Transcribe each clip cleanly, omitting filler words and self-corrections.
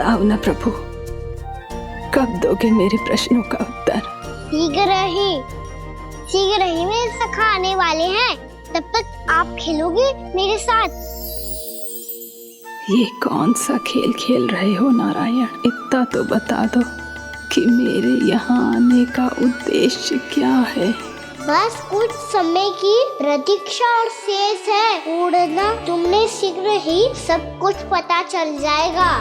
बताओ ना प्रभु, कब दोगे मेरे प्रश्नों का उत्तर? शीघ्र ही मेरे सखा आने वाले हैं, तब तक आप खेलोगे मेरे साथ। ये कौन सा खेल खेल रहे हो नारायण? इतना तो बता दो कि मेरे यहाँ आने का उद्देश्य क्या है? बस कुछ समय की प्रतीक्षा और शेष है। उड़ना तुमने शीघ्र ही सब कुछ पता चल जाएगा।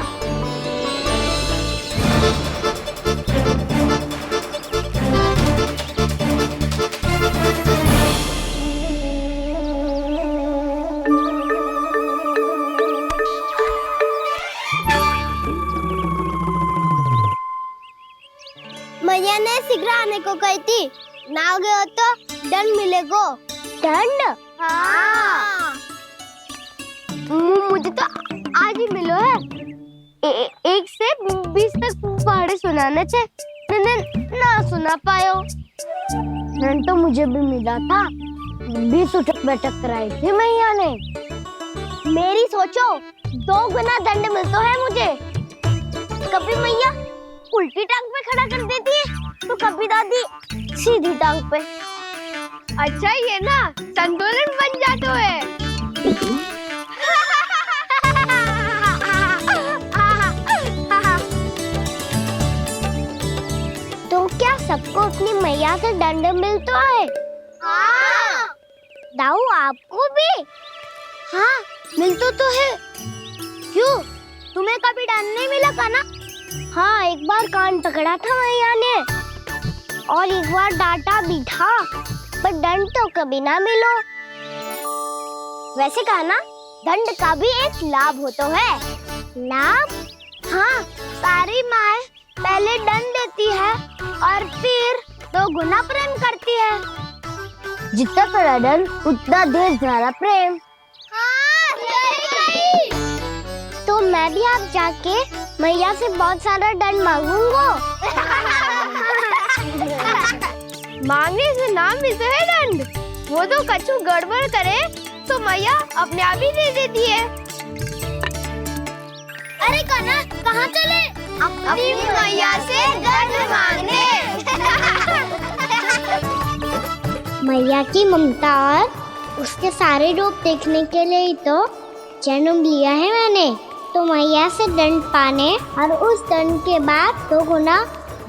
मैया ने शीघ्र आने को कही थी, ना आ गए हो तो दंड मिलेगा। दंड? हाँ। मुझे तो आज ही मिलो है। 1 से 20 तक पहाड़े सुनाने थे, ना सुना पायो। दंड तो मुझे भी मिला था, 20 उठक बैठक कराई थी मैया ने। मेरी सोचो 2 गुना दंड मिलता है मुझे। कभी मैया उल्टी टांग पे खड़ा कर देती है, तो कभी दादी सीधी टांग पे। अच्छा ये ना संतुलन बन जाता है। तो क्या सबको अपनी मैया से दंड मिलता है? हाँ। दाऊ आपको भी? हाँ मिलता तो है। क्यों, तुम्हें कभी दंड नहीं मिला का ना? हाँ, एक बार कान पकड़ा था मैया ने और एक बार डांटा भी था, पर दंड तो कभी ना मिलो। वैसे कहा ना, दंड का भी एक लाभ होता है। लाभ? हाँ, सारी माँ पहले दंड देती है और फिर 2 गुना प्रेम करती है। जितना बड़ा दंड उतना ढेर सारा प्रेम। हाँ, सही। तो मैं भी आप जाके मैया से बहुत सारा दंड मांगूंगा। मांगने से नाम मिलता है दंड। वो तो कछु गड़बड़ करे तो मैया अपने आप ही दे देती है। अरे कना, कहाँ चले? अपनी मैया से दंड मांगने। मैया की ममता और उसके सारे रूप देखने के लिए ही तो जन्म लिया है मैंने। तो मैया से दंड पाने और उस दंड के बाद 2 गुना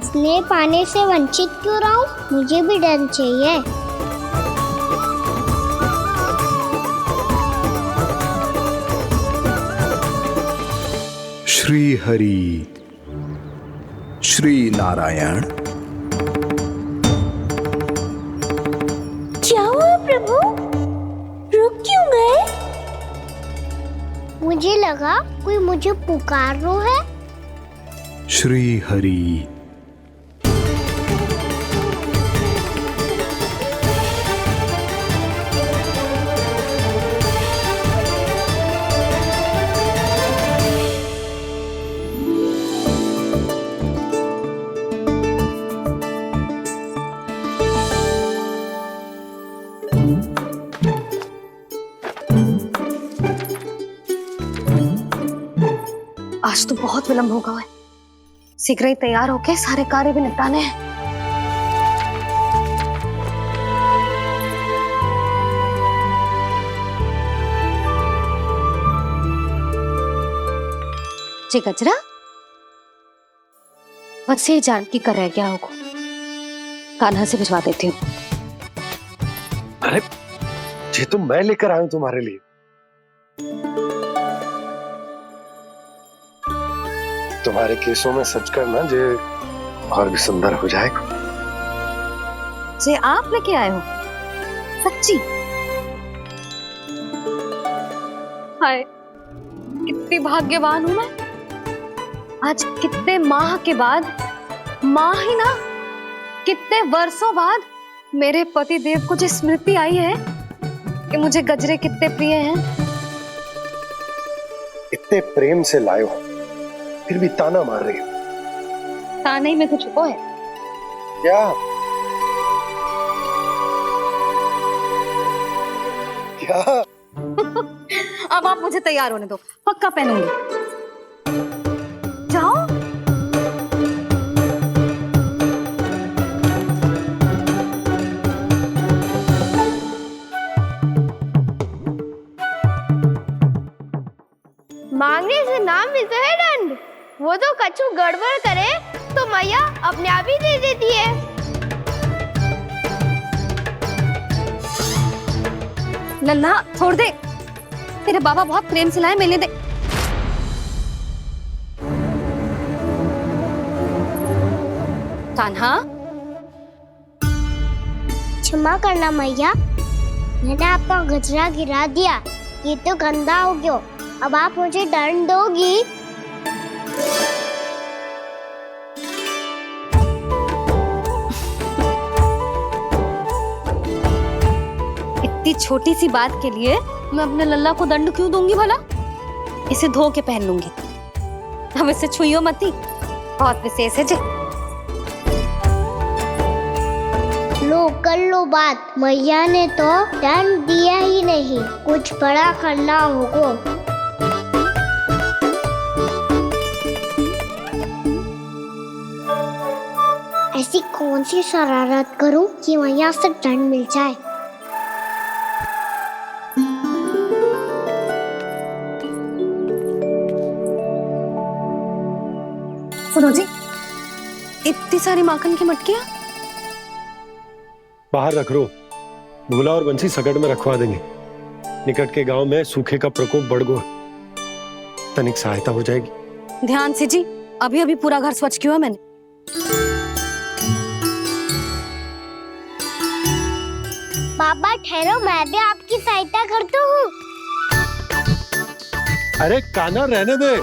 स्नेह पाने से वंचित क्यों रहूं? मुझे भी दंड चाहिए। श्री हरि, श्री नारायण। क्या हुआ प्रभु? रुक क्यों गए? मुझे लगा कोई मुझे पुकार रहा है। श्री हरि। आज तो बहुत विलंब होगा है। शीघ्र ही तैयार होके सारे कार्य भी निपटाने हैं। जी गजरा, बस ये जान की कर रह गया होगा, कान्हा से भिजवा देती हूँ। अरे ये तो मैं लेकर आया हूं तुम्हारे लिए। तुम्हारे केसों में सच करना जे और भी सुंदर हो जाएगा। जे आप लेके आए हो? सच्ची? हाय, कितनी भाग्यवान हूं मैं। आज कितने माह के बाद, माह ही ना, कितने वर्षों बाद मेरे पति देव को जो स्मृति आई है कि मुझे गजरे कितने प्रिय हैं। इतने प्रेम से लाए हो, फिर भी ताना मार रही हो। ताने में कुछ छुपो है क्या? क्या? अब आप मुझे तैयार होने दो, पक्का पहनूंगी। जाओ। मिलता है दंड। वो तो कछु गड़बड़ करे तो मैया अपने आप ही दे देती है। लल्ला छोड़ दे, तेरे बाबा बहुत प्रेम से लाए, मिलने दे। कान्हा, क्षमा करना मैया, मैंने आपका गजरा गिरा दिया, ये तो गंदा हो गया। अब आप मुझे दंड दोगी? इतनी छोटी सी बात के लिए मैं अपने लल्ला को दंड क्यों दूंगी भला? इसे धो के पहन लूंगी। अब इसे छुइयो मती, बहुत विशेष है जी। लो कर लो बात, मैया ने तो दंड दिया ही नहीं, कुछ बड़ा करना होगा। ऐसी कौन सी शरारत करूं कि मैया से दंड मिल जाए? सुनो जी, इतनी सारी माखन की मटकियां बाहर रख रो, भूला और बंसी सकट में रखवा देंगे। निकट के गांव में सूखे का प्रकोप बढ़ गया, तनिक सहायता हो जाएगी। ध्यान से जी, अभी अभी पूरा घर स्वच्छ किया है मैंने। बाबा ठहरो, मैं भी आपकी सहायता करता हूँ। अरे कान्हा रहने दे।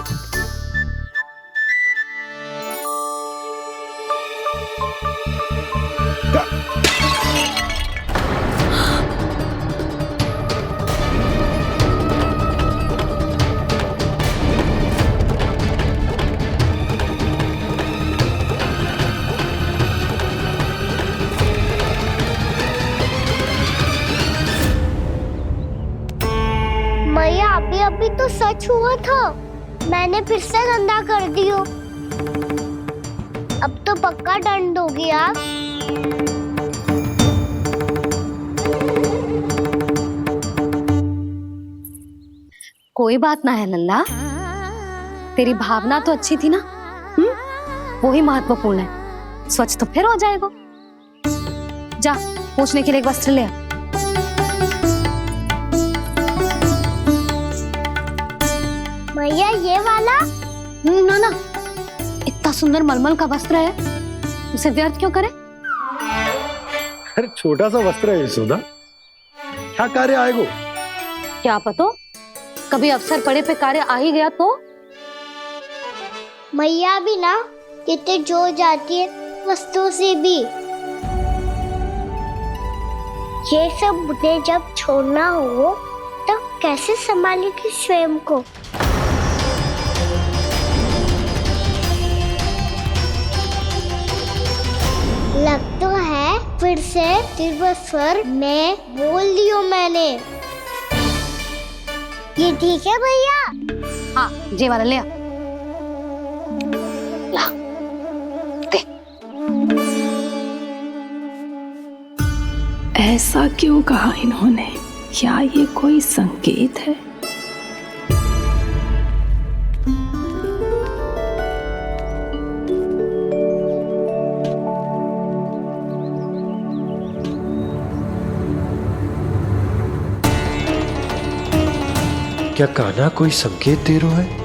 मैया अभी अभी तो सच हुआ था, मैंने फिर से गंदा कर दियो। अब तो पक्का दंड दोगी आप। कोई बात ना है लल्ला, तेरी भावना तो अच्छी थी ना, वो ही महत्वपूर्ण है। स्वच्छ तो फिर हो जाएगा। जा, पूछने के लिए एक वस्त्र ले आ। मैया ये वाला? ना ना, इतना सुंदर मलमल का वस्त्र है, उसे व्यर्थ क्यों करे? अरे छोटा सा वस्त्र है यशोदा, क्या कार्य आएगा? क्या पता, कभी अवसर पड़े पे कार्य आ ही गया तो। मैया भी ना कितने जो जाती है वस्तुओं से भी। ये सब मुझे जब छोड़ना हो तो कैसे संभालेगी स्वयं को? लग तो है फिर से तिरस्वर में बोल दियो मैंने। ये ठीक है भैया? हाँ, ये वाला ले आ। ला, दे। ऐसा क्यों कहा इन्होंने? क्या ये कोई संकेत है? क्या कान्हा कोई संकेत दे रहा है?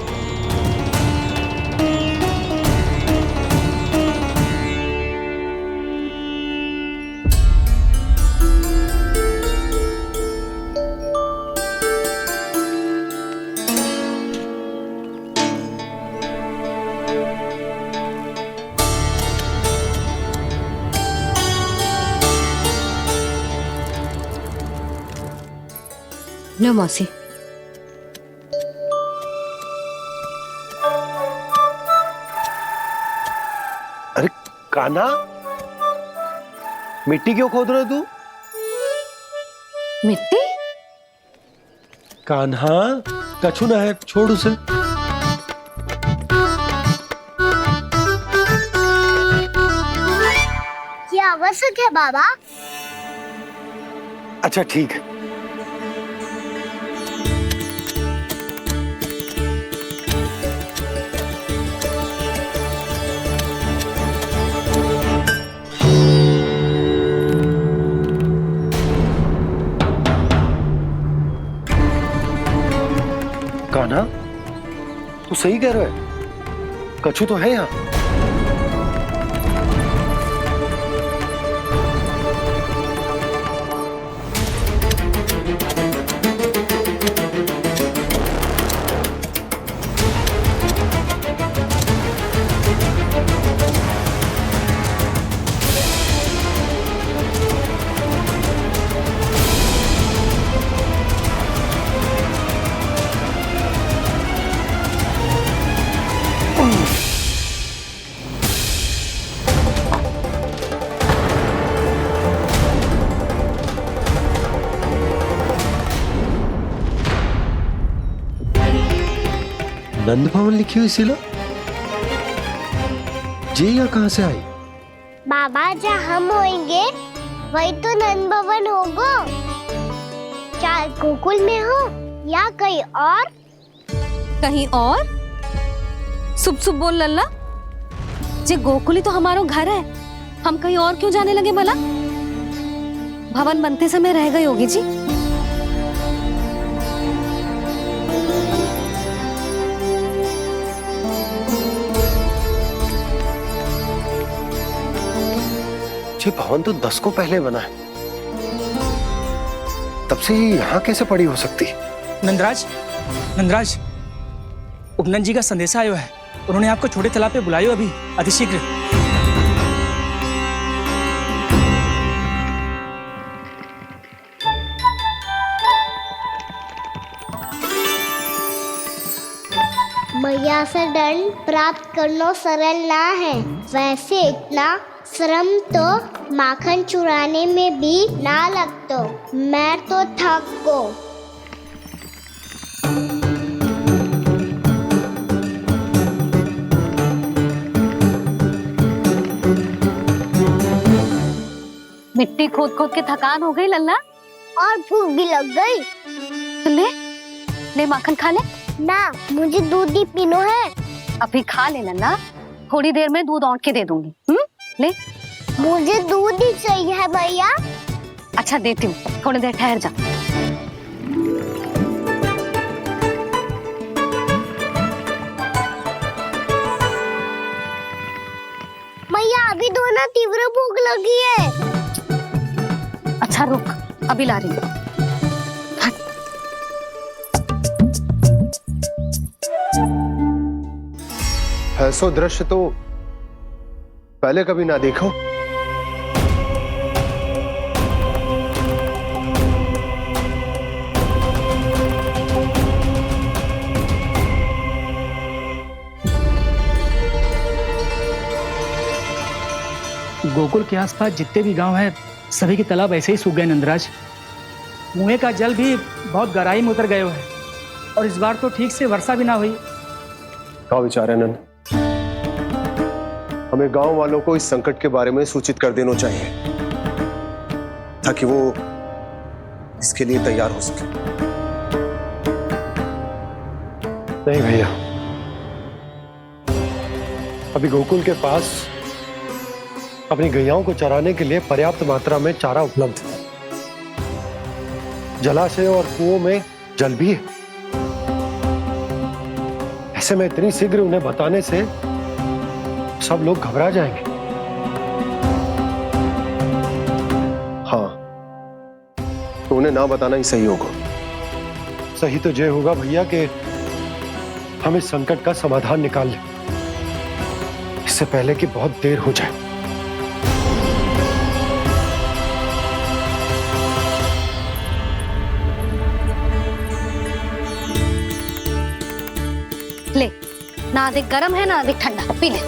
लो मौसी। अरे कान्हा, मिट्टी क्यों खोद रहे तू? मिट्टी? कान्हा, कछु ना है, छोड़ उसे। ये आवश्यक है बाबा। अच्छा ठीक है। तू सही कह रहा है, कछु तो है यहाँ। नंद भवन लिखी हुई सिला जी यहाँ कहाँ से आई? बाबा जहाँ हम होंगे वही तो नंद भवन होगा। चाहे गोकुल में हो या कहीं और। कहीं और? सुब सुब बोल लल्ला, जे गोकुली तो हमारा घर है, हम कहीं और क्यों जाने लगे भला? भवन बनते समय रह गई होगी जी। ये भवन तो 10 को पहले बना है, तब से ये यहाँ कैसे पड़ी हो सकती? नंदराज, नंदराज, उपनंद जी का संदेशा आयो है। उन्होंने आपको छोटे तालाब पे बुलायो अभी अतिशीघ्र। मैया से दंड प्राप्त करना सरल ना है। वैसे इतना श्रम तो माखन चुराने में भी ना लगतो। मैं तो थक गो। मिट्टी खोद खोद के थकान हो गई लल्ला, और भूख भी लग गई। तो ले ले माखन खा ले। ना, मुझे दूध ही पीनो है। अभी खा ले लल्ला, थोड़ी देर में दूध औंट के दे दूंगी। ले। मुझे दूध ही चाहिए है भैया। अच्छा देती हूँ, थोड़ी देर ठहर जा। मैया अभी दोनों तीव्र भूख लगी है। अच्छा रुक, अभी ला रही हूँ। ऐसा दृश्य तो पहले कभी ना देखो। गोकुल के आसपास जितने भी गांव हैं, सभी के तालाब ऐसे ही सूख गए नंदराज। मुँह का जल भी बहुत गहराई में उतर गए है, और इस बार तो ठीक से वर्षा भी ना हुई। क्या विचार है नंद? हमें गांव वालों को इस संकट के बारे में सूचित कर देना चाहिए, ताकि वो इसके लिए तैयार हो सके। नहीं भैया, अभी गोकुल के पास अपनी गैयाओं को चराने के लिए पर्याप्त मात्रा में चारा उपलब्ध है। जलाशय और कुओं में जल भी है। ऐसे में इतनी शीघ्र उन्हें बताने से सब लोग घबरा जाएंगे। हाँ, तो उन्हें ना बताना ही सही होगा। सही तो ये होगा भैया कि हम इस संकट का समाधान निकाल लें, इससे पहले कि बहुत देर हो जाए। ले, ना अधिक गर्म है ना अधिक ठंडा, पी ले।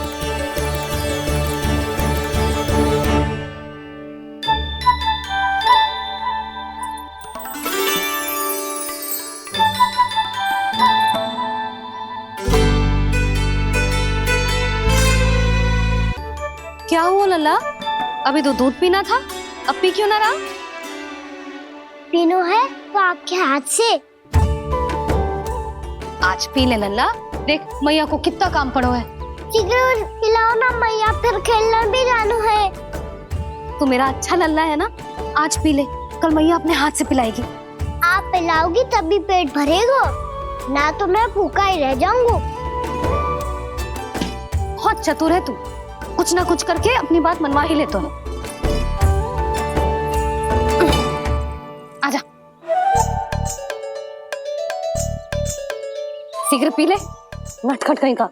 क्या हुआ लल्ला? अभी तो दूध पीना था, अब पी क्यों ना रहा? पीनो है तो आपके हाथ से। आज पी ले लल्ला, देख मैया को कितना काम पड़ो है। शीघ्र पिलाओ ना मैया, फिर खेलना भी जानो है। तू मेरा अच्छा लल्ला है ना, आज पी ले, कल मैया अपने हाथ से पिलाएगी। आप पिलाओगी तभी पेट भरेगा, ना तो मैं भूखा ही रह जाऊंगा। बहुत चतुर है तू, कुछ ना कुछ करके अपनी बात मनवा ही लेता है। आजा, शीघ्र पी ले, नटखट कहीं का।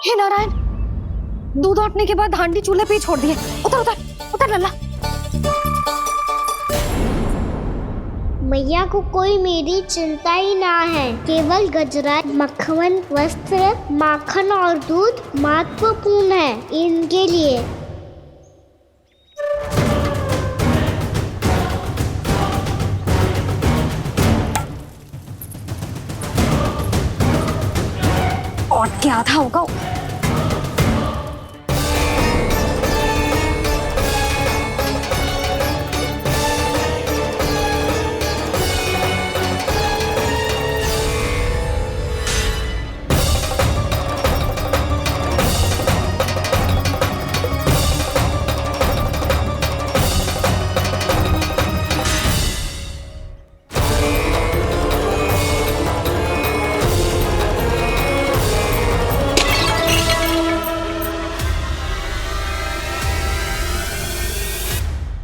हे नारायण, दूध औटने के बाद हांडी चूल्हे पे ही छोड़ दिए। उतर उतर उतर लल्ला। मैया को कोई मेरी चिंता ही ना है, केवल गजरा, मक्खन, वस्त्र, माखन और दूध महत्वपूर्ण है इनके लिए। औट के आधा होगा।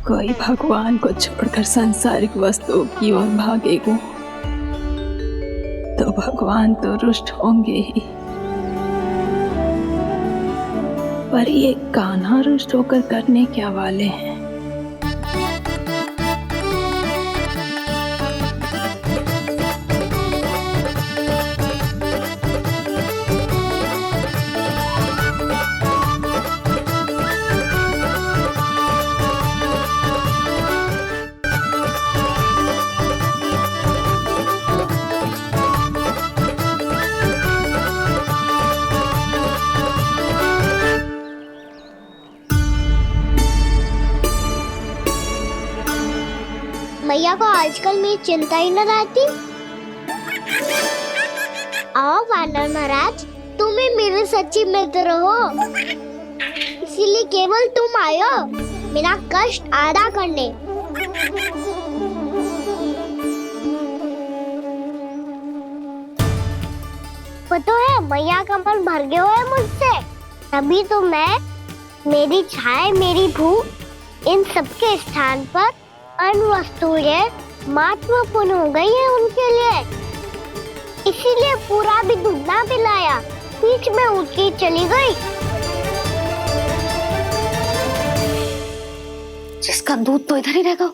कोई भगवान को छोड़कर सांसारिक वस्तुओं की ओर भागेगा तो भगवान तो रुष्ट होंगे ही, पर ये कान्हा रुष्ट होकर करने क्या वाले हैं? मैया को आजकल मेरी चिंता ही न रहती। आओ वानर महाराज, तुम ही मेरे सच्ची मित्र हो, इसीलिए केवल तुम आयो मेरा कष्ट आधा करने। पता है मैया का मन भर गया है मुझसे, तभी तो मैं, मेरी छाया, मेरी भूख, इन सबके स्थान पर अन्य वस्तुएं महत्वपूर्ण हो गई है उनके लिए। इसीलिए पूरा भी दूध ना पिलाया, बीच में उठ के चली गई। जिसका दूध तो इधर ही रहेगा।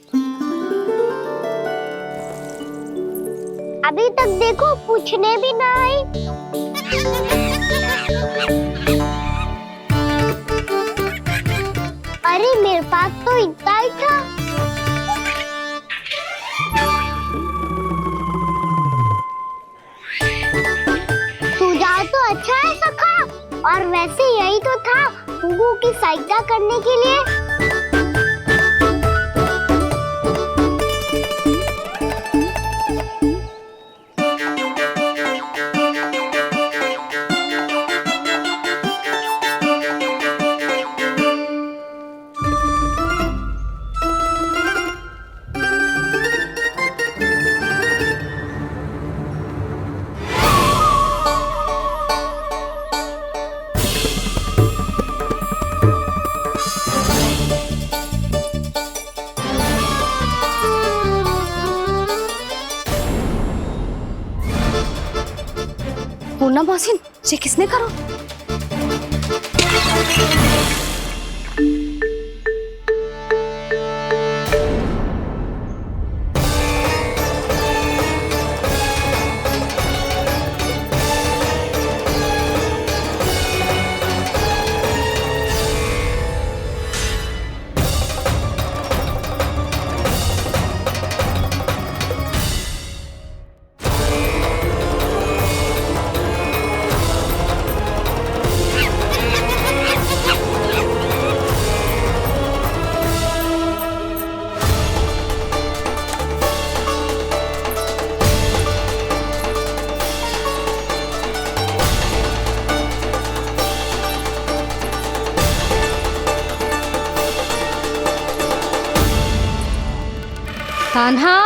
अभी तक देखो पूछने भी ना आई। अरे मेरे पास तो इतना ही था। सुझाव तो अच्छा है सखा, और वैसे यही तो था गुगु की सहायता करने के लिए। पूर्णा मौसी, ये किसने करो? कान्हा,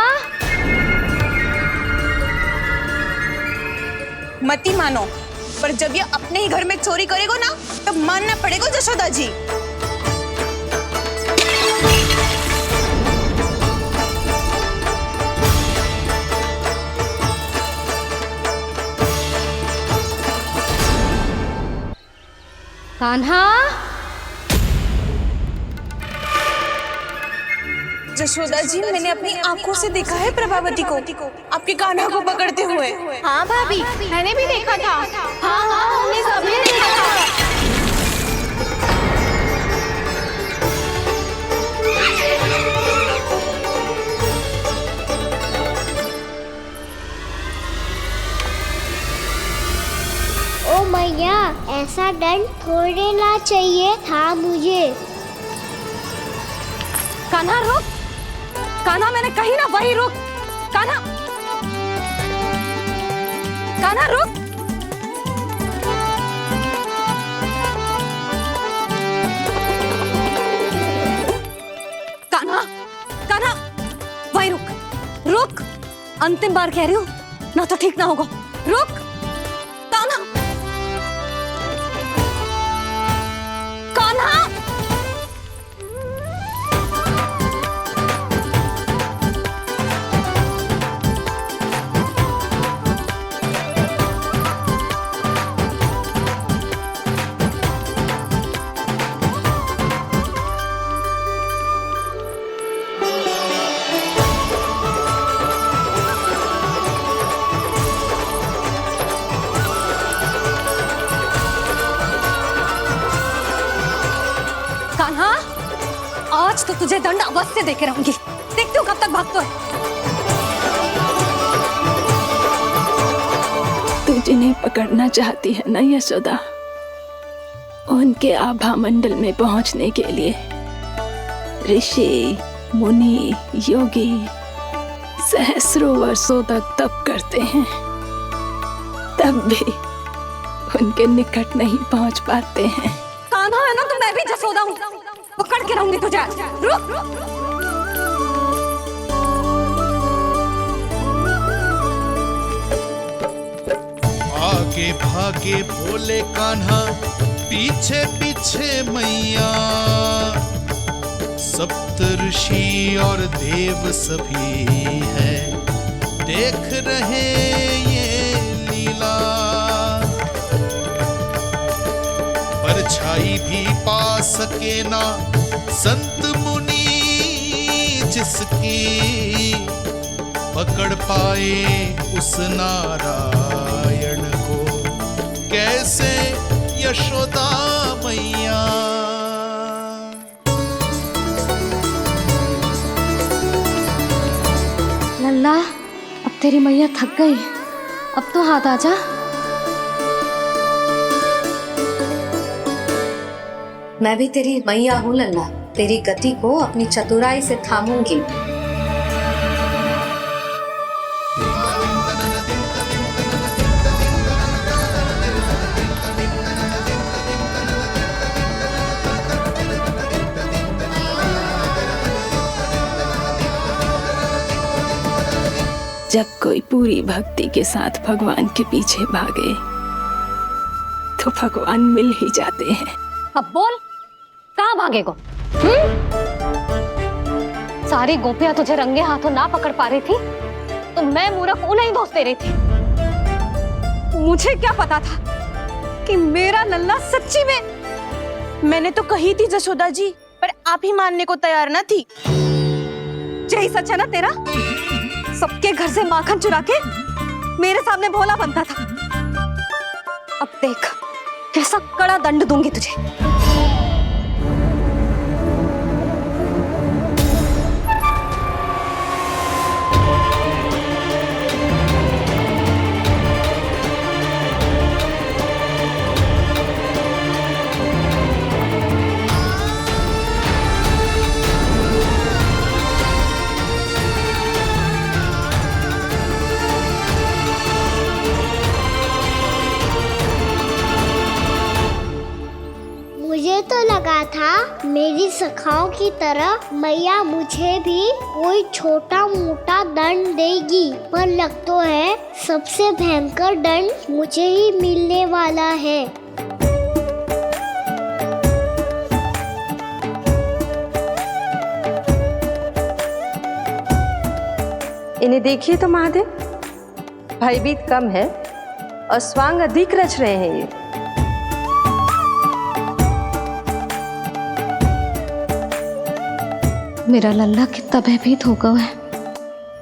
मत ही मानो, पर जब ये अपने ही घर में चोरी करेगा ना, तो मानना पड़ेगा जशोदा जी। कान्हा, जशोदा जी, मैंने अपनी आंखों से देखा है प्रभावती को आपके कान्हा को पकड़ते हुए। हाँ भाभी, मैंने भी देखा था। हाँ हाँ, हमने सभी देखा था। ओ मैया, ऐसा दंड थोड़े ना चाहिए था मुझे। कान्हा रुक, कान्हा मैंने कही ना वही रुक। कान्हा, कान्हा रुक। कान्हा, कान्हा वही रुक, रुक। अंतिम बार कह रही हूँ ना, तो ठीक ना होगा। रुक कान्हा, कान्हा। कान्हा, आज तो तुझे दंड अवश्य देके रहूंगी। देखती हूँ कब तक भागता है। तू जिन्हें पकड़ना चाहती है ना यशोदा, उनके आभा मंडल में पहुंचने के लिए ऋषि, मुनि, योगी सहस्रों वर्षों तक तप करते हैं, तब भी उनके निकट नहीं पहुंच पाते हैं। कान्हा है ना, तो मैं भी जसोदा हूँ, पकड़ के रहूंगी तुझे। रुक। आगे भागे भोले कान्हा, पीछे पीछे मैया, सप्त ऋषि और देव सभी है, देख रहे ये लीला। परछाई भी पा सके ना संत मुनि जिसकी, पकड़ पाए उस नारायण को कैसे यशोदा मैया। लल्ला, अब तेरी मैया थक गई, अब तो हाथ आजा। मैं भी तेरी मैया हूँ लल्ला, तेरी गति को अपनी चतुराई से थामूंगी। जब कोई पूरी भक्ति के साथ भगवान के पीछे भागे तो भगवान मिल ही जाते हैं। अब बोल, कहाँ भागेगो? सारी गोपियां तुझे रंगे हाथों ना पकड़ पा रही थी, तो मैं मूर्ख उन्हें ही दोष दे रही थी। मुझे क्या पता था कि मेरा लल्ला सच्ची में। मैंने तो कही थी जशोदा जी, पर आप ही मानने को तैयार ना थी। यही सच है ना तेरा? सबके घर से माखन चुरा के मेरे सामने भोला बनता था। अब देख कैसा कड़ा दंड दूंगी तुझे। मुझे तो लगा था मेरी सखाओं की तरह मैया मुझे भी कोई छोटा मोटा दंड देगी, पर लग तो है सबसे भयंकर दंड मुझे ही मिलने वाला है। इन्हें देखिए तो महादेव, भयभीत कम है और स्वांग अधिक रच रहे हैं ये। मेरा लल्ला कितना भयभीत होगा है,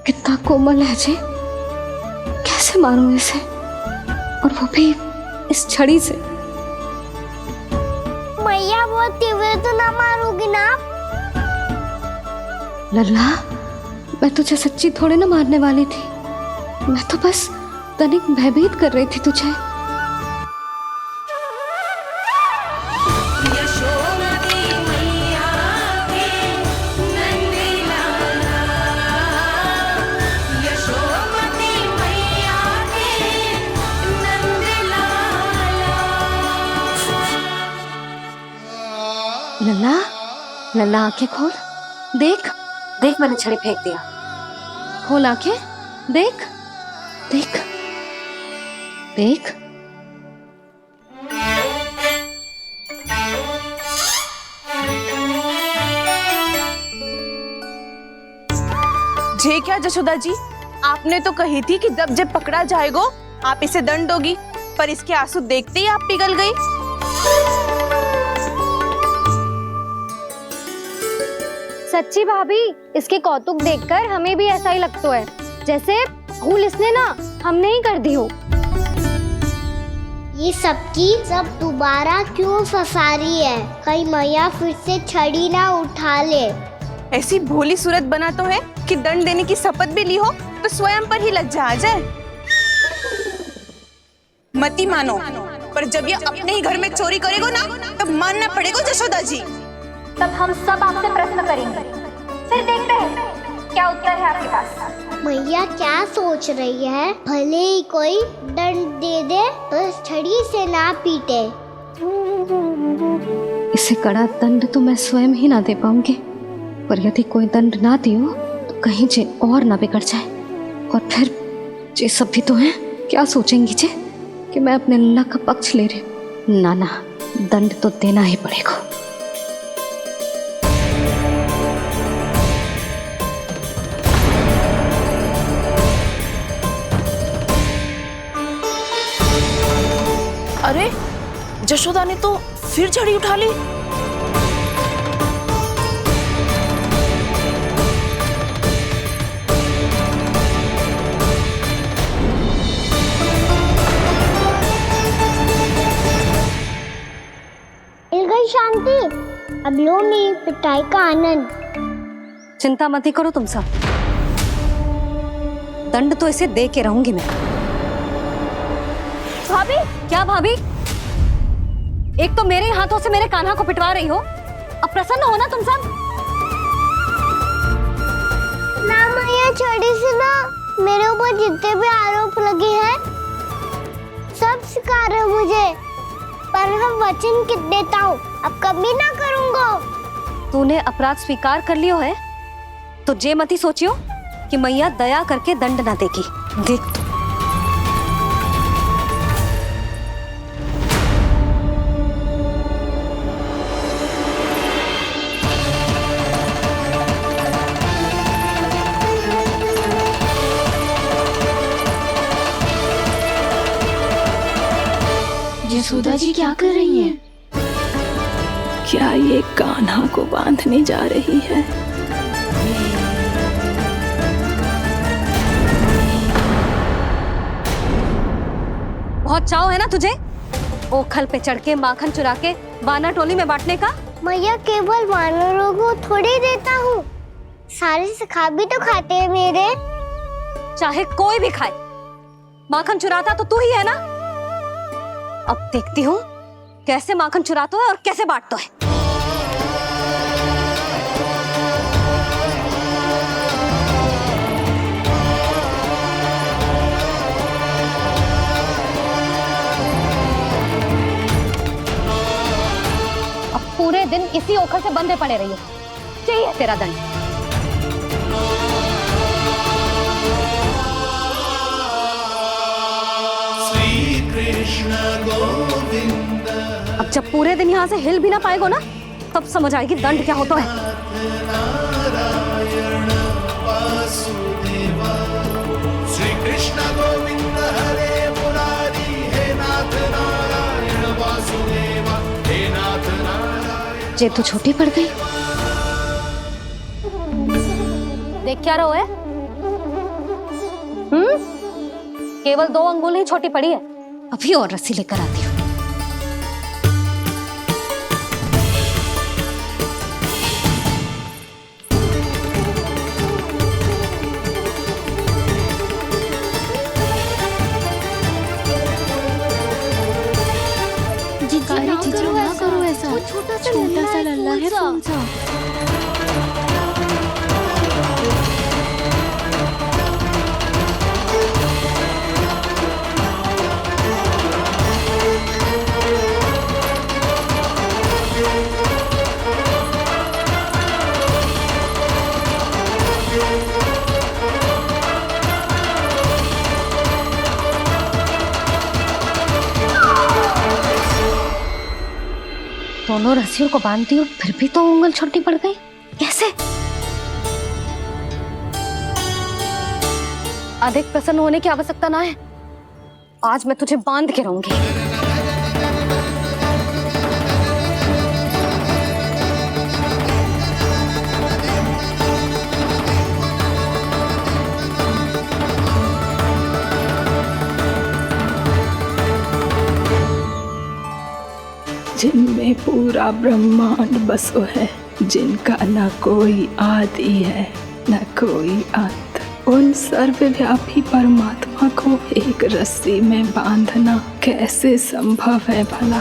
कितना कोमल है जी। कैसे मारूं इसे, और वो भी इस छड़ी से। मैया बहुत तीव्र तो ना मारोगी ना? लल्ला, मैं तुझे सच्ची थोड़े ना मारने वाली थी, मैं तो बस तनिक भयभीत कर रही थी तुझे। लल्ला, लल्ला आंखें खोल, देख देख, मैंने छड़ी फेंक दिया। खोल आंखें, देख देख देख। जे क्या जशोदा जी, आपने तो कही थी कि जब जब पकड़ा जाएगा आप इसे दंड दोगी, पर इसके आंसू देखते ही आप पिघल गई। सच्ची भाभी, इसके कौतुक देखकर हमें भी ऐसा ही लगता है, जैसे भूल इसने ना हमने ही कर दी हो। ये सबकी सब दोबारा क्यों फंसा रही है? कहीं मैया फिर से छड़ी ना उठा ले। ऐसी भोली सूरत बना तो है कि दंड देने की शपथ भी ली हो तो स्वयं पर ही लज्जा आ जाए। मती मानो, पर जब ये अपने ही घर में चोरी करेगा ना, तब मानना पड़ेगा जशोदा जी। तब हम सब आपसे प्रश्न करेंगे, फिर देखते हैं क्या उत्तर है आपके पास। मैया क्या सोच रही है? भले ही कोई दंड दे दे तो छड़ी से ना पीटे। इसे कड़ा दंड तो मैं स्वयं ही ना दे पाऊंगी, पर यदि कोई दंड ना दियो तो कहीं जे और ना बिगड़ जाए, और फिर जे सब भी तो हैं, क्या सोचेंगी जे कि मैं अपने लल्ला का पक्ष ले रही हूँ। ना ना, दंड तो देना ही पड़ेगा। अरे जशोदा ने तो फिर छड़ी उठा ली। मिल गई शांति, अब लो मेरी पिटाई का आनंद। चिंता मत ही करो तुम सब, दंड तो इसे दे के रहूंगी मैं। भाभी, क्या भाभी? एक तो मेरे हाथों से मेरे कान्हा को पिटवा रही हो, अब प्रसन्न हो ना तुम सब? ना मैया, छड़ी से ना मेरे ऊपर जितने भी आरोप लगे हैं सब स्वीकार है मुझे, पर हम वचन कित देता हूँ, अब कभी ना करूँगा। तूने अपराध स्वीकार कर लियो है तो जे मती सोचियो कि मैया दया करके दंड ना देगी। देख तू। यशोदा जी क्या कर रही हैं? क्या ये कान्हा को बांधने जा रही है? बहुत चाव है ना तुझे ओखल पे चढ़ के माखन चुरा के वानर टोली में बांटने का? मैया, केवल वानरों को थोड़ी देता हूँ, सारे सखा भी तो खाते हैं मेरे। चाहे कोई भी खाए, माखन चुराता तो तू ही है ना। अब देखती हूँ कैसे माखन चुराता है और कैसे बांटता है। अब पूरे दिन इसी ओखल से बंधे पड़े रहिए, चाहिए तेरा दंड। अब जब पूरे दिन यहाँ से हिल भी ना पाएगो ना, तब समझ आएगी दंड क्या होता है। जे तो छोटी पड़ गई। देख क्या रहो है? केवल 2 अंगुल ही छोटी पड़ी है। अभी और रस्सी लेकर आती हूँ। ना करो ऐसा। छोटा सा लल्ला है कौन सा? दोनों रस्सियों को बांधती हूँ, फिर भी तो उंगल छोटी पड़ गई। कैसे? अधिक प्रसन्न होने की आवश्यकता ना है। आज मैं तुझे बांध के रहूंगी। जिनमें पूरा ब्रह्मांड बसो है, जिनका न कोई आदि है न कोई अंत, उन सर्वव्यापी परमात्मा को एक रस्सी में बांधना कैसे संभव है भला?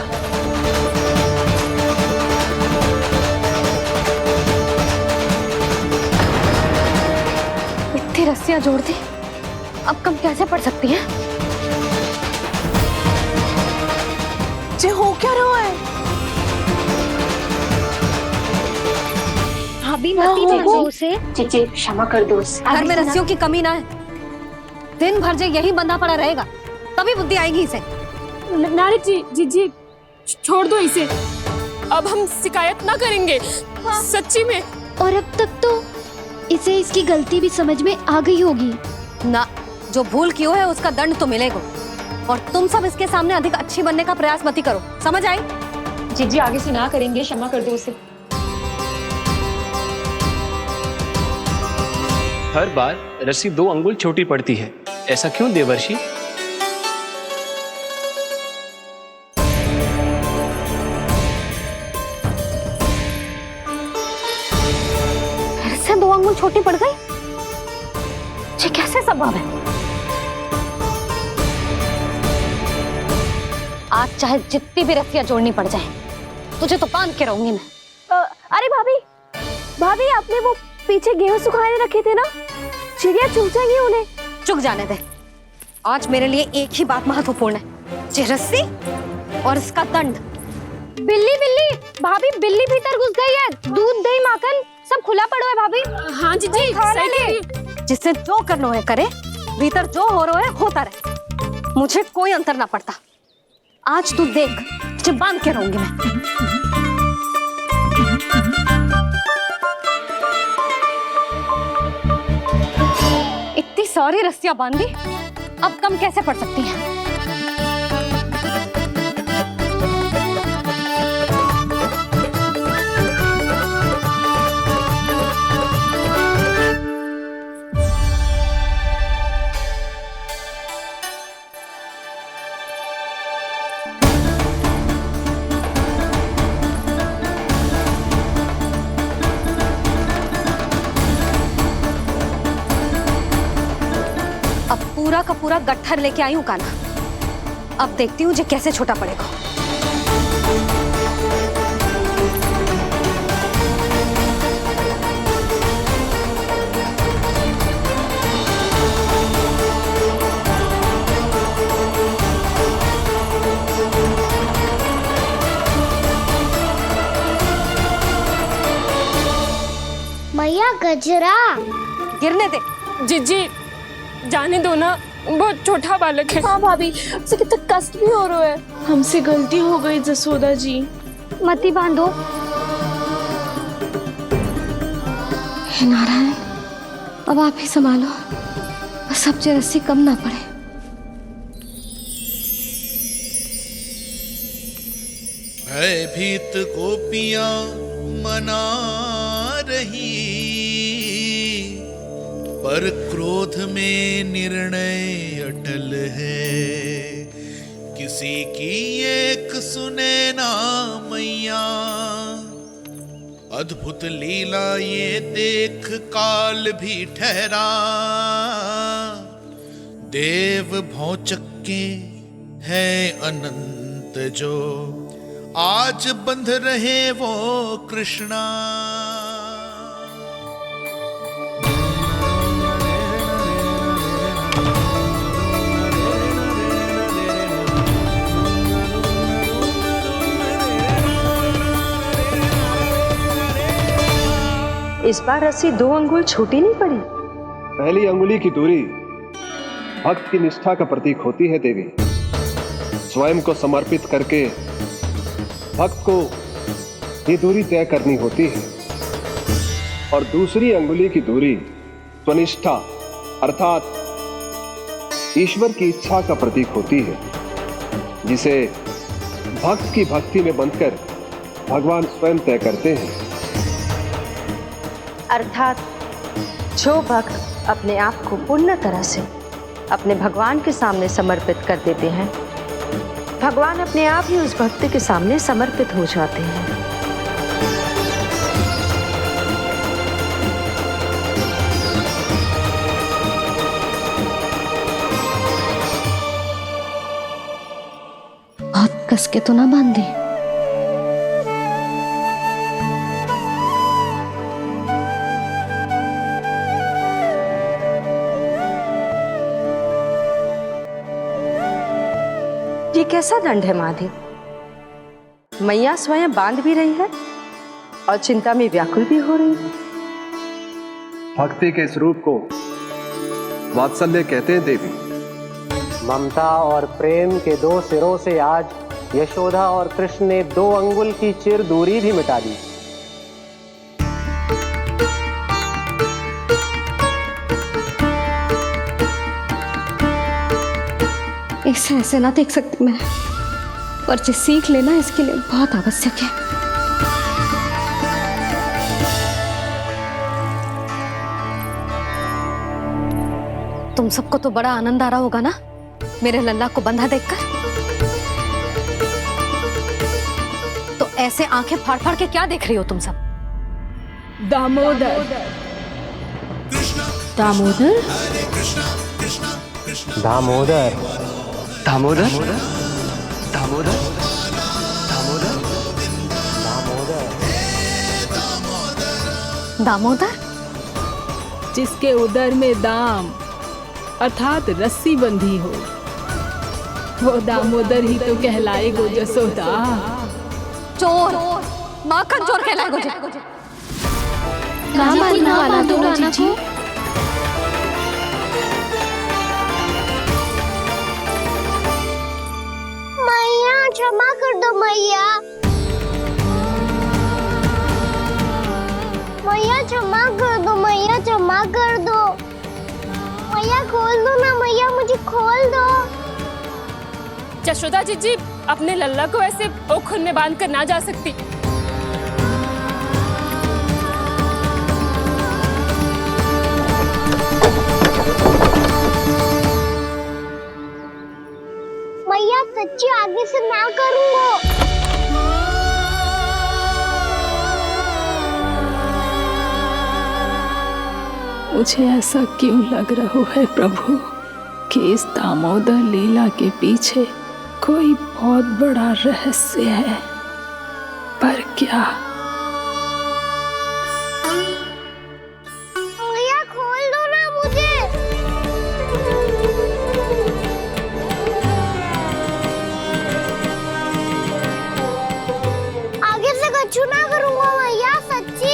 इतनी रस्सियां जोड़ दी, अब कम कैसे पड़ सकती हैं? जे हो क्या रहा है? भाभी मती दो उसे। चीची क्षमा कर दो उसे। घर में रस्सियों की कमी ना है। दिन भर जो यही बंधा पड़ा रहेगा, तभी बुद्धि आएगी इसे। नारी जी जी छोड़ दो इसे। अब हम शिकायत ना करेंगे। सच्ची में। और अब तक तो इसे इसकी गलती भी समझ में आ गई होगी ना। जो भूल की है उसका दंड तो मिलेगा। और तुम सब इसके सामने अधिक अच्छी बनने का प्रयास मत करो, समझ आई? जी आगे से ना करेंगे, क्षमा कर दो उसे। हर बार रस्सी 2 अंगुल छोटी पड़ती है, ऐसा क्यों देवर्षि? फिर से 2 अंगुल छोटी पड़ गई? ये कैसे संभव है? आज चाहे जितनी भी रस्सियां जोड़नी पड़ जाए, तुझे तो बांध के रहूंगी मैं। अरे भाभी आपने वो पीछे गेहूं सुखाने रखे थे ना, चिड़िया चुग जाएंगी उन्हें। चुक जाने दे। आज मेरे लिए एक ही बात महत्वपूर्ण है, ये रस्सी और इसका दंड। बिल्ली भाभी, बिल्ली भीतर घुस गई है। दूध दही माखन सब खुला पड़ा है भाभी। हाँ जी सही कह रही है। जिससे जो करना है करे, भीतर जो हो रहा है होता रहे, मुझे कोई अंतर ना पड़ता। आज तू देख, तुझे बांध के रहूंगी मैं। इतनी सारी रस्सियां बांधी, अब कम कैसे पड़ सकती हैं? पूरा का पूरा गट्ठर लेके आई हूँ काना। अब देखती हूँ जे कैसे छोटा पड़ेगा। मैया गजरा गिरने दे। जी जाने दो ना, बहुत छोटा बालक है। हाँ भाभी, उसे कितना कष्ट भी हो रहा है। हमसे गलती हो गई जसोदा जी। मती बांधो। हे नारायण, अब आप ही संभालो, बस अब जे रस्सी कम ना पड़े। भयभीत गोपियां मना रही, पर क्रोध में निर्णय अटल है। किसी की एक सुने ना मैया, अद्भुत लीला ये देख काल भी ठहरा। देव भौचक्के है अनंत जो, आज बंध रहे वो कृष्णा। इस बार रस्सी 2 अंगुल छोटी नहीं पड़ी। पहली अंगुली की दूरी भक्त की निष्ठा का प्रतीक होती है देवी। स्वयं को समर्पित करके भक्त को ये दूरी तय करनी होती है। और दूसरी अंगुली की दूरी स्वनिष्ठा अर्थात ईश्वर की इच्छा का प्रतीक होती है, जिसे भक्त की भक्ति में बंधकर भगवान स्वयं तय करते हैं। अर्थात जो भक्त अपने आप को पूर्ण तरह से अपने भगवान के सामने समर्पित कर देते हैं, भगवान अपने आप ही उस भक्त के सामने समर्पित हो जाते हैं। बहुत कस के तो ना बांधी। ये कैसा दंड है माधे? मैया स्वयं बांध भी रही है और चिंता में व्याकुल भी हो रही है। भक्ति के स्वरूप को वात्सल्य कहते हैं देवी। ममता और प्रेम के 2 सिरों से आज यशोदा और कृष्ण ने 2 अंगुल की चिर दूरी भी मिटा दी। इसे ऐसे ना देख सकती मैं, पर जो सीख लेना इसके लिए बहुत आवश्यक है। तुम सबको तो बड़ा आनंद आ रहा होगा ना मेरे लल्ला को बंधा देखकर। तो ऐसे आंखें फाड़ फाड़ के क्या देख रही हो तुम सब? दामोदर दामोदर दामोदर दामोदर दामोदर दामोदर, जिसके उदर में दाम अर्थात रस्सी बंधी हो, वो दामोदर ही तो कहलाएगो जसोदा। चोर, माखन चोर कहलाएगो जी। कहाँ बांधना वाला तो जीजी? मैया क्षमा कर दो मैया। मैया क्षमा कर दो, मैया क्षमा कर दो। मैया खोल दो ना मैया, मुझे खोल दो। जशोदा जीजी अपने लल्ला को ऐसे ओखुन में बांध कर ना जा सकती। मैया सच्ची आगे से ना करूंगा। मुझे ऐसा क्यों लग रहा है प्रभु कि इस दामोदर लीला के पीछे कोई बहुत बड़ा रहस्य है, पर क्या? मैया खोल दो ना मुझे। आगे से कछु ना करूंगा मैया, सच्ची।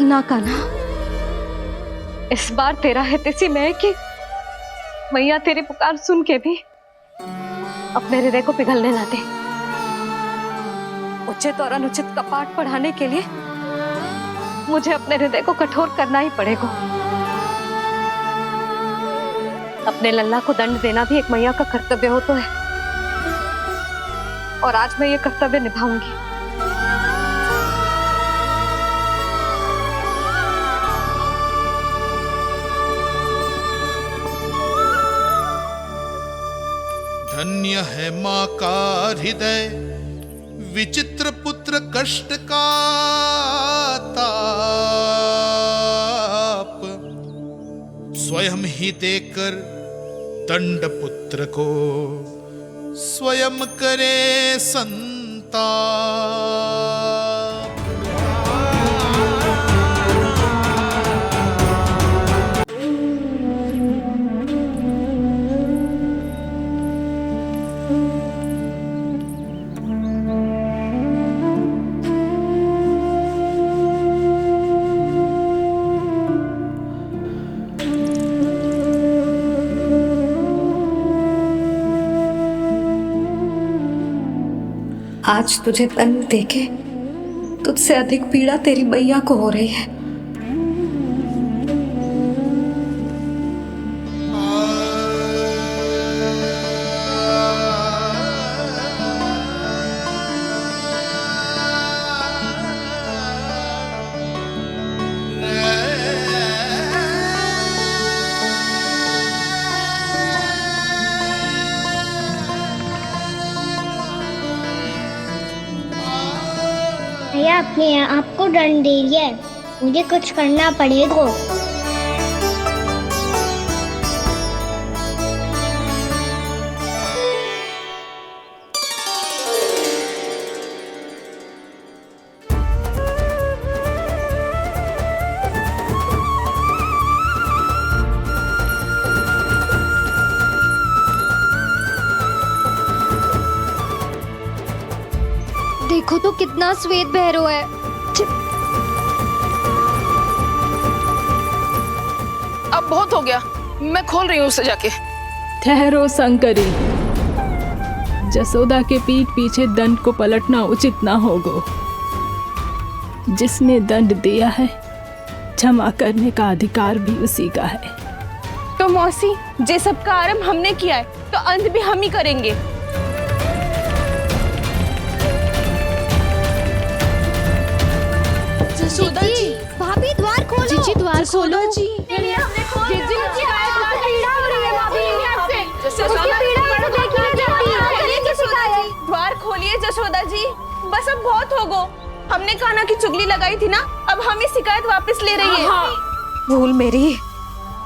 ना कान्हा, इस बार तेरा है तेसी मैं कि मैया तेरी पुकार सुन के भी अपने हृदय को पिघलने ना दे। वो उचित और अनुचित का पाठ पढ़ाने के लिए मुझे अपने हृदय को कठोर करना ही पड़ेगा। अपने लल्ला को दंड देना भी एक मैया का कर्तव्य होता है, और आज मैं ये कर्तव्य निभाऊंगी। धन्य है माँ का हृदय, विचित्र पुत्र कष्ट का ताप, स्वयं ही देकर दंड पुत्र को स्वयं करे संताप। आज तुझे दंड देके तुझसे अधिक पीड़ा तेरी मैया को हो रही है। भैया अपने आपको दंड दे रही है, मुझे कुछ करना पड़ेगा। देखो तो कितना श्वेत भैरव है। अब बहुत हो गया, मैं खोल रही हूँ उसे जाके। ठहरो शंकरी, जसोदा के पीठ पीछे दंड को पलटना उचित ना होगा। जिसने दंड दिया है, क्षमा करने का अधिकार भी उसी का है। तो मौसी, जे सब का आरंभ हमने किया है, तो अंत भी हम ही करेंगे। जसोदा जी, भाभी द्वार खोलो। जीजी द्वार खोलो। जी द्वार खोलिए जसोदा जी, बस अब बहुत हो गो। हमने कान्हा की चुगली लगाई थी ना, अब हम ही शिकायत वापस ले रही है। भूल मेरी,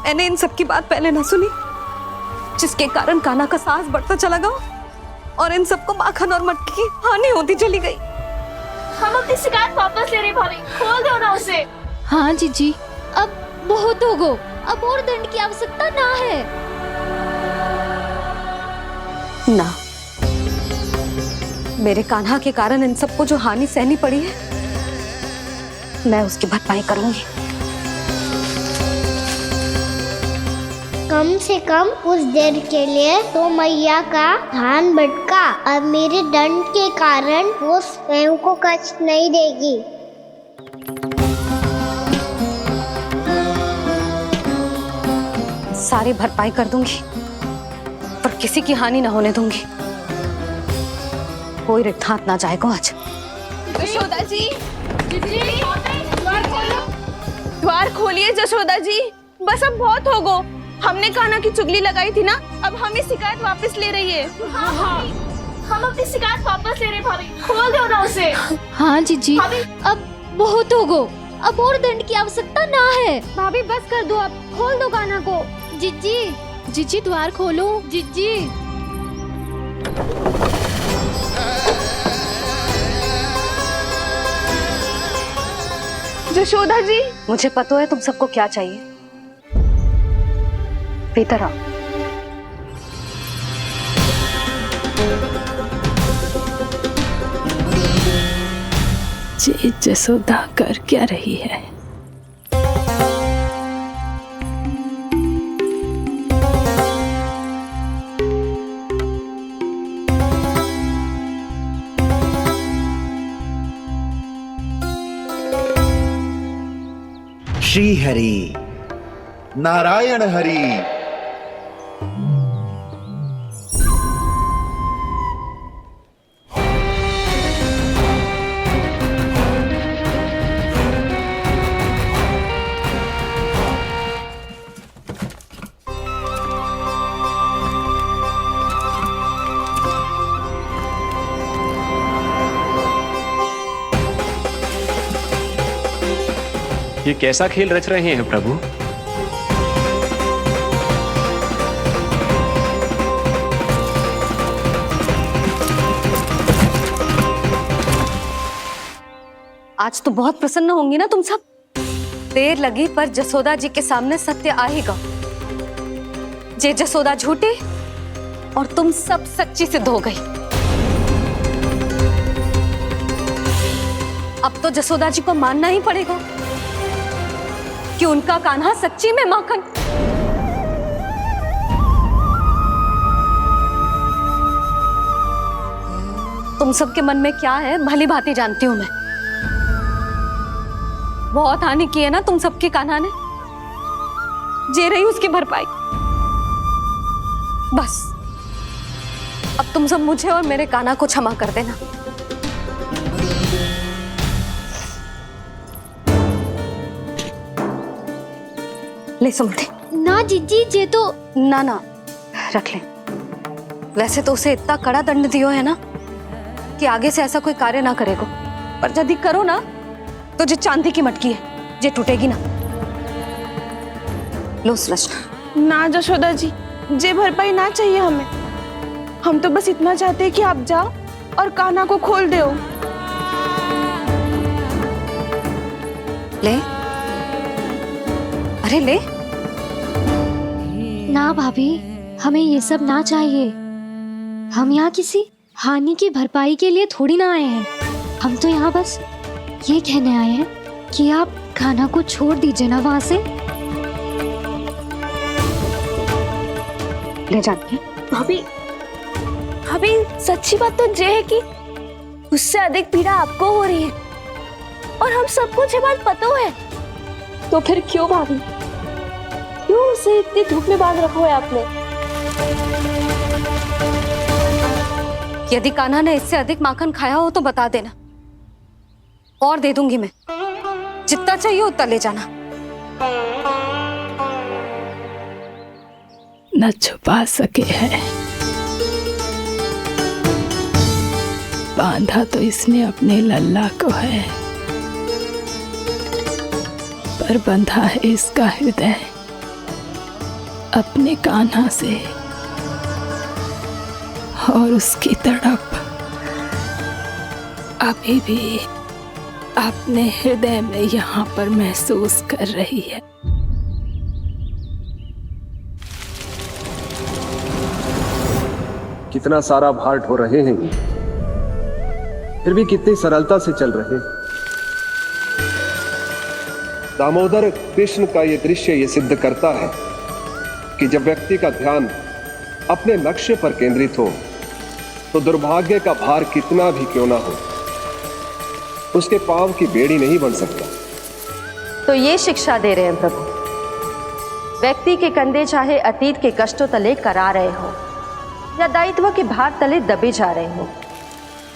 मैंने इन सब की बात पहले ना सुनी, जिसके कारण कान्हा का साहस बढ़ता चला गया और इन सबको माखन और मटकी की हानि होती चली गई। हम अपनी शिकायत वापस ले रहे भाभी, खोल दो ना उसे। हाँ जीजी, अब बहुत हो गो, अब और दंड की आवश्यकता ना है। ना, मेरे कान्हा के कारण इन सबको जो हानि सहनी पड़ी है, मैं उसकी भरपाई करूंगी। कम से कम उस देर के लिए तो मैया का ध्यान भटका, और मेरे दंड के कारण वो स्वयं को कष्ट नहीं देगी। सारी भरपाई कर दूंगी, पर किसी की हानि ना होने दूंगी। कोई रिक्त हाथ ना जाएगा आज। जशोदा जी, द्वार खोलिए जशोदा जी, बस अब बहुत हो गो। हमने कान्हा की चुगली लगाई थी ना, अब हम ही शिकायत वापस ले रही है। हम अपनी शिकायत वापस ले रहे भाभी, खोल दो ना उसे। हाँ जीजी, अब बहुत हो गो, अब और दंड की आवश्यकता ना है। भाभी बस कर दो, अब खोल दो कान्हा को। जीजी, जीजी द्वार खोलो। जीजी, जशोदा जी, मुझे पता है तुम सबको क्या चाहिए। भीतर आओ। जी जसोदा कर क्या रही है? श्री हरि, नारायण हरि। ये कैसा खेल रच रहे हैं प्रभु? आज तो बहुत प्रसन्न होंगी ना तुम सब। देर लगी पर जसोदा जी के सामने सत्य आएगा। जे जसोदा झूठी और तुम सब सच्ची सिद्ध हो गई। अब तो जसोदा जी को मानना ही पड़ेगा कि उनका कान्हा सच्ची में माखन। तुम सबके मन में क्या है भली भांति जानती हूं मैं। बहुत हानि की है ना तुम सबके कान्हा ने, जे रही उसकी भरपाई। बस अब तुम सब मुझे और मेरे कान्हा को क्षमा कर देना। ले सुमति। ना जीजी, जे तो ना ना रख ले। वैसे तो उसे इतना कड़ा दंड दियो है ना कि आगे से ऐसा कोई कार्य ना करेगा, पर यदि करो ना तो जो चांदी की मटकी है जे टूटेगी ना। लो सुलक्षणा। ना जशोदा जी, जे भरपाई ना चाहिए हमें। हम तो बस इतना चाहते हैं कि आप जाओ और कान्हा को खोल दो। ले, अरे ले। ना भाभी, हमें ये सब ना चाहिए। हम यहाँ किसी हानि की भरपाई के लिए थोड़ी ना आए हैं। हम तो यहाँ बस ये कहने आए हैं कि आप कान्हा को छोड़ दीजिए ना वहां से। ले जाते भाभी, भाभी सच्ची बात तो ये है कि उससे अधिक पीड़ा आपको हो रही है और हम सबको ये बात पता है। तो फिर क्यों भाभी, क्यों उसे इतनी धूप में बांध रखा है आपने? यदि कान्हा ने इससे अधिक माखन खाया हो तो बता देना, और दे दूंगी मैं। जितना चाहिए उतना ले जाना। न छुपा सके है, बांधा तो इसने अपने लल्ला को है, पर बंधा है इसका हृदय अपने कान्हा से। और उसकी तड़प अभी भी अपने हृदय में यहाँ पर महसूस कर रही है। कितना सारा भार ढो रहे हैं, फिर भी कितनी सरलता से चल रहे हैं। दामोदर कृष्ण का यह दृश्य ये सिद्ध करता है कि जब व्यक्ति का ध्यान अपने लक्ष्य पर केंद्रित हो तो दुर्भाग्य का भार कितना भी क्यों ना हो, उसके पांव की बेड़ी नहीं बन सकता। तो ये शिक्षा दे रहे हैं प्रभु। व्यक्ति के कंधे चाहे अतीत के कष्टों तले करा रहे हो या दायित्व के भार तले दबे जा रहे हो,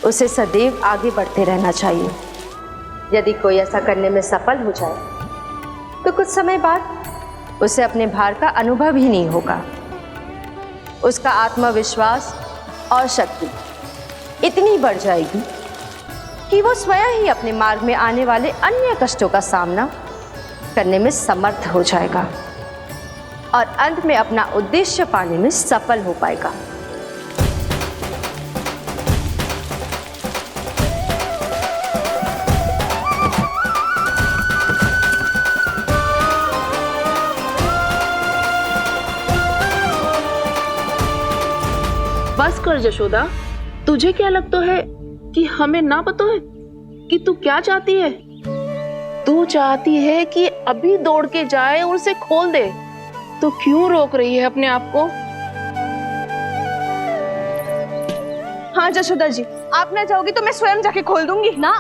उसे सदैव आगे बढ़ते रहना चाहिए। यदि कोई ऐसा करने में सफल हो जाए तो कुछ समय बाद उसे अपने भार का अनुभव ही नहीं होगा। उसका आत्मविश्वास और शक्ति इतनी बढ़ जाएगी कि वो स्वयं ही अपने मार्ग में आने वाले अन्य कष्टों का सामना करने में समर्थ हो जाएगा और अंत में अपना उद्देश्य पाने में सफल हो पाएगा। बस कर जशोदा, तुझे क्या लगता है कि हमें ना पता है कि तू क्या चाहती है? तू चाहती है कि अभी दौड़ के जाए और उसे खोल दे, तो क्यों रोक रही है अपने आप को? हाँ जशोदा जी, आप ना जाओगी तो मैं स्वयं जाके खोल दूंगी। ना,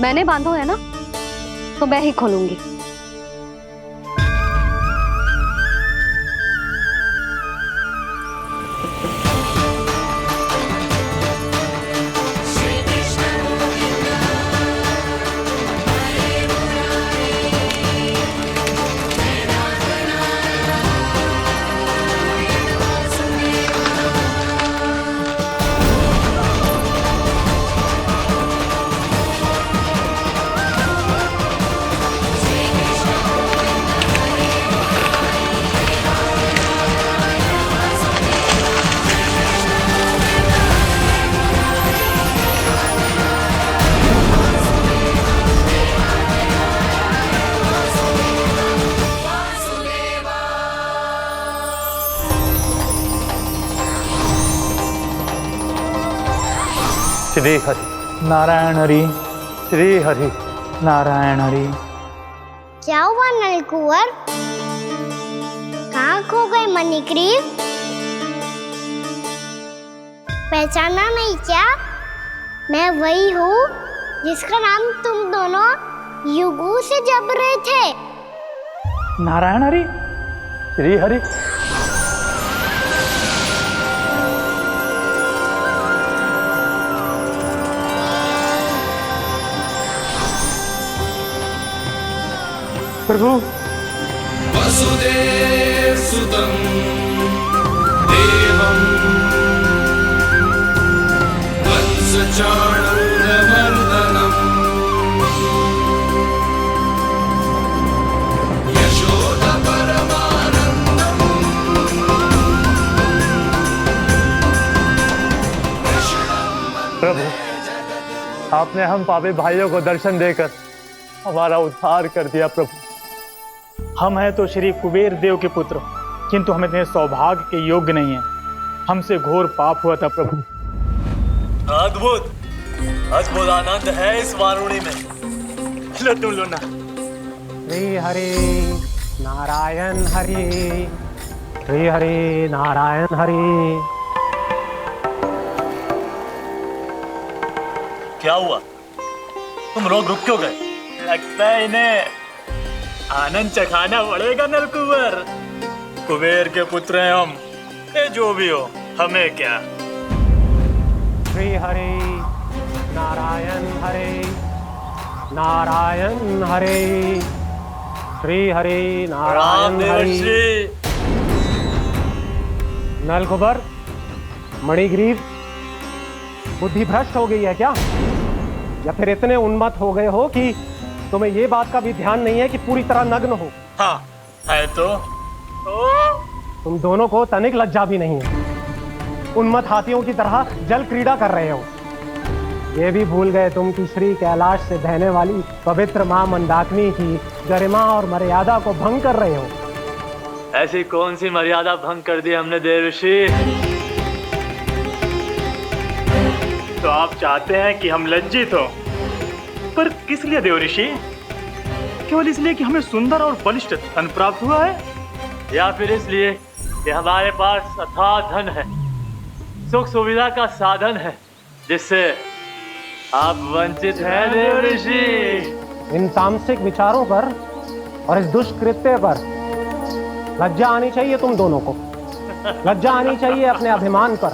मैंने बांधो है ना, तो मैं ही खोलूंगी। श्री हरि नारायण हरि, श्री हरि नारायण हरि। क्या हुआ नलकुंवर? कहाँ खो गए मणिग्रीव? पहचाना नहीं क्या? मैं वही हूँ जिसका नाम तुम दोनों युगों से जप रहे थे। नारायण हरि, श्री हरि। प्रभु वसुदेव सुतं देवं वत्सचाणूरमर्दनम् यशोदा परमानन्दम् प्रभु, आपने हम पापी भाइयों को दर्शन देकर हमारा उद्धार कर दिया। प्रभु, हम हैं तो श्री कुबेर देव के पुत्र, किंतु हम इतने सौभाग्य के योग्य नहीं हैं। हमसे घोर पाप हुआ था प्रभु। अद्भुत अद्भुत आनंद है इस वारुणी में। लो तुम लो ना। श्री हरि नारायण हरि, श्री हरि नारायण हरि। क्या हुआ? तुम लोग रुक क्यों गए? लगता है इन्हें आनंद चखाना पड़ेगा नलकुंवर। कुबेर के पुत्र हैं हम, ये जो भी हो हमें क्या। श्री हरि नारायण हरि, नारायण हरि, श्री हरि नारायण हरि। नलकुबर, मणिग्रीव, बुद्धि भ्रष्ट हो गई है क्या? या फिर इतने उन्मत्त हो गए हो कि तुम्हें ये बात का भी ध्यान नहीं है कि पूरी तरह नग्न हो? हाँ है तो। तुम दोनों को तनिक लज्जा भी नहीं है। उन्मत्त हाथियों की तरह जल क्रीड़ा कर रहे हो। ये भी भूल गए तुम कि श्री कैलाश से बहने वाली पवित्र मां मंदाकिनी की गरिमा और मर्यादा को भंग कर रहे हो। ऐसी कौन सी मर्यादा भंग कर दी हमने देवर्षि? तो आप चाहते हैं कि हम लज्जित हो, पर किस लिए देवऋषि? केवल इसलिए कि हमें सुंदर और बलिष्ठ धन प्राप्त हुआ है, या फिर इसलिए कि हमारे पास अथाह धन है, सुख सुविधा का साधन है, जिससे आप वंचित हैं देवर्षि? इन तामसिक विचारों पर और इस दुष्कृत्य पर लज्जा आनी चाहिए तुम दोनों को। लज्जा आनी चाहिए अपने अभिमान पर।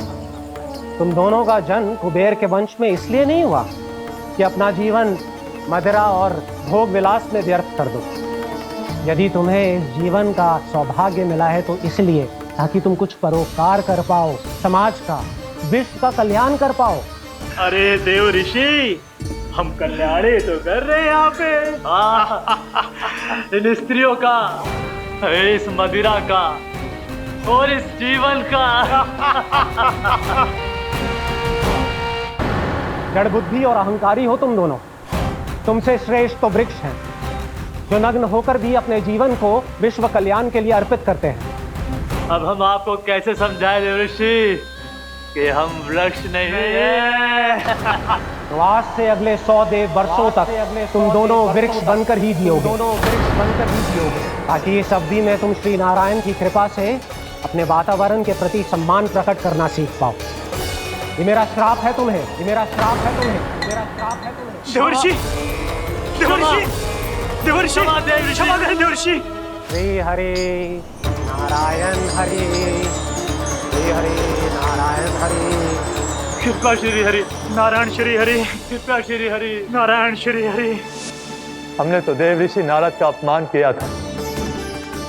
तुम दोनों का जन्म कुबेर के वंश में इसलिए नहीं हुआ कि अपना जीवन मदिरा और भोग विलास में व्यर्थ कर दो। यदि तुम्हें इस जीवन का सौभाग्य मिला है तो इसलिए ताकि तुम कुछ परोपकार कर पाओ, समाज का, विश्व का कल्याण कर पाओ। अरे देवर्षि, हम कल्याण ही तो कर रहे हैं यहाँ पे। इन स्त्रियों का, इस मदिरा का और इस जीवन का। जड़ बुद्धि और अहंकारी हो तुम दोनों। तुमसे श्रेष्ठ तो वृक्ष हैं, जो नग्न होकर भी अपने जीवन को विश्व कल्याण के लिए अर्पित करते हैं। अब हम आपको कैसे समझाएं देवर्षि कि हम वृक्ष नहीं हैं? तो आज से अगले 100 देव वर्षों तक तुम दोनों वृक्ष बनकर ही जियोगे। ताकि इस अवधि में तुम श्री नारायण की कृपा से अपने वातावरण के प्रति सम्मान प्रकट करना सीख पाओ। ये मेरा श्राप है तुम्हें, ये मेरा श्राप है तुम्हें, ये मेरा श्राप है तुम्हें। देवर्षि, देवर्षि, देवर्षि क्षमा करें देवर्षि। श्री हरि नारायण हरि, श्री हरि नारायण हरि। कृपा श्री हरि नारायण श्री हरि, कृपा श्री हरि नारायण श्री हरि। हमने तो देव ऋषि नारद का अपमान किया था।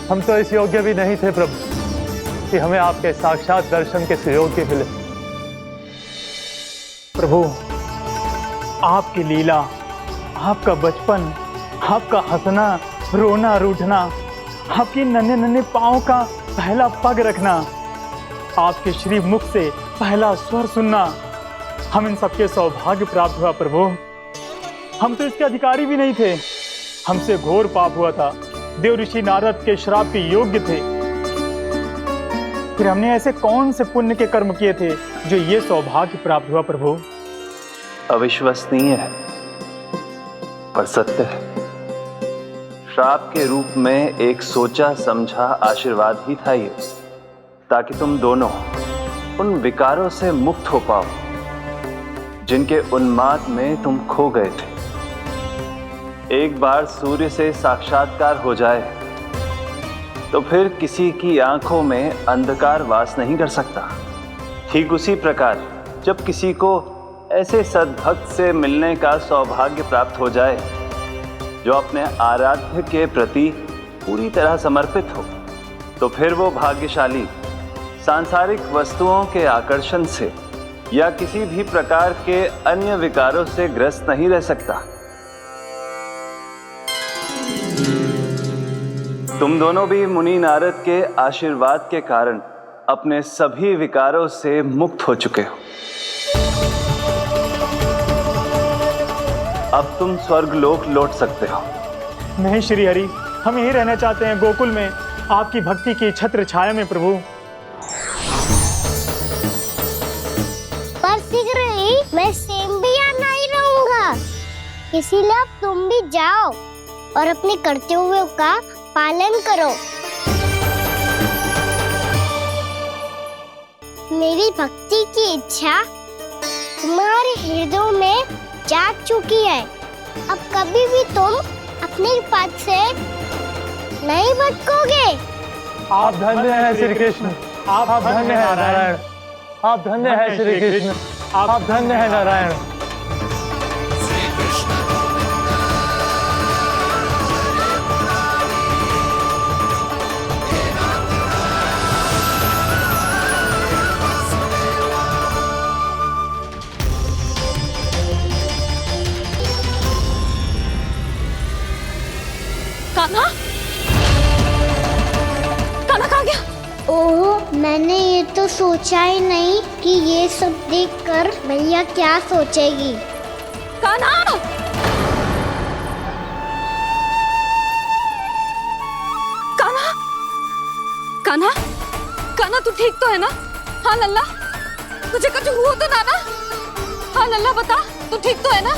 हम तो इस योग्य भी नहीं थे प्रभु कि हमें आपके साक्षात दर्शन के सुयोग्य मिले। प्रभु, आपकी लीला, आपका बचपन, आपका हंसना, रोना, रूठना, आपकी नन्हे नन्हे पाँव का पहला पग रखना, आपके श्री मुख से पहला स्वर सुनना, हम इन सबके सौभाग्य प्राप्त हुआ प्रभु। हम तो इसके अधिकारी भी नहीं थे। हमसे घोर पाप हुआ था, देव ऋषि नारद के श्राप के योग्य थे। फिर हमने ऐसे कौन से पुण्य के कर्म किए थे जो ये सौभाग्य प्राप्त हुआ प्रभु? अविश्वसनीय है पर सत्य है। श्राप के रूप में एक सोचा समझा आशीर्वाद ही था ये, ताकि तुम दोनों उन विकारों से मुक्त हो पाओ जिनके उन्माद में तुम खो गए थे। एक बार सूर्य से साक्षात्कार हो जाए तो फिर किसी की आंखों में अंधकार वास नहीं कर सकता। ठीक उसी प्रकार जब किसी को ऐसे सद्भक्त से मिलने का सौभाग्य प्राप्त हो जाए जो अपने आराध्य के प्रति पूरी तरह समर्पित हो, तो फिर वो भाग्यशाली सांसारिक वस्तुओं के आकर्षण से या किसी भी प्रकार के अन्य विकारों से ग्रस्त नहीं रह सकता। तुम दोनों भी मुनि नारद के आशीर्वाद के कारण अपने सभी विकारों से मुक्त हो चुके हो। अब तुम स्वर्गलोक लौट सकते हो। नहीं श्री हरि, हम यही रहना चाहते हैं गोकुल में, आपकी भक्ति की छत्र छाया में प्रभु। पर शीघ्र ही मैं सेम्बिया नहीं रहूंगा, इसीलिए अब तुम भी जाओ और अपने कर्तव्यों का पालन करो। मेरी भक्ति की इच्छा तुम्हारे हृदयों में जाग चुकी है। अब कभी भी तुम अपने पद से नहीं भटकोगे। आप धन्य हैं श्री कृष्ण, आप धन्य हैं नारायण, आप धन्य हैं श्री कृष्ण, आप धन्य हैं नारायण। कान्हा, कान्हा कहाँ गया? ओह, मैंने ये तो सोचा ही नहीं कि ये सब देखकर भैया क्या सोचेगी। कान्हा! कान्हा! कान्हा! कान्हा, तू ठीक तो है ना? हाँ लल्ला, तुझे कुछ हुआ तो ना? हाँ लल्ला, बता, तू ठीक तो है ना?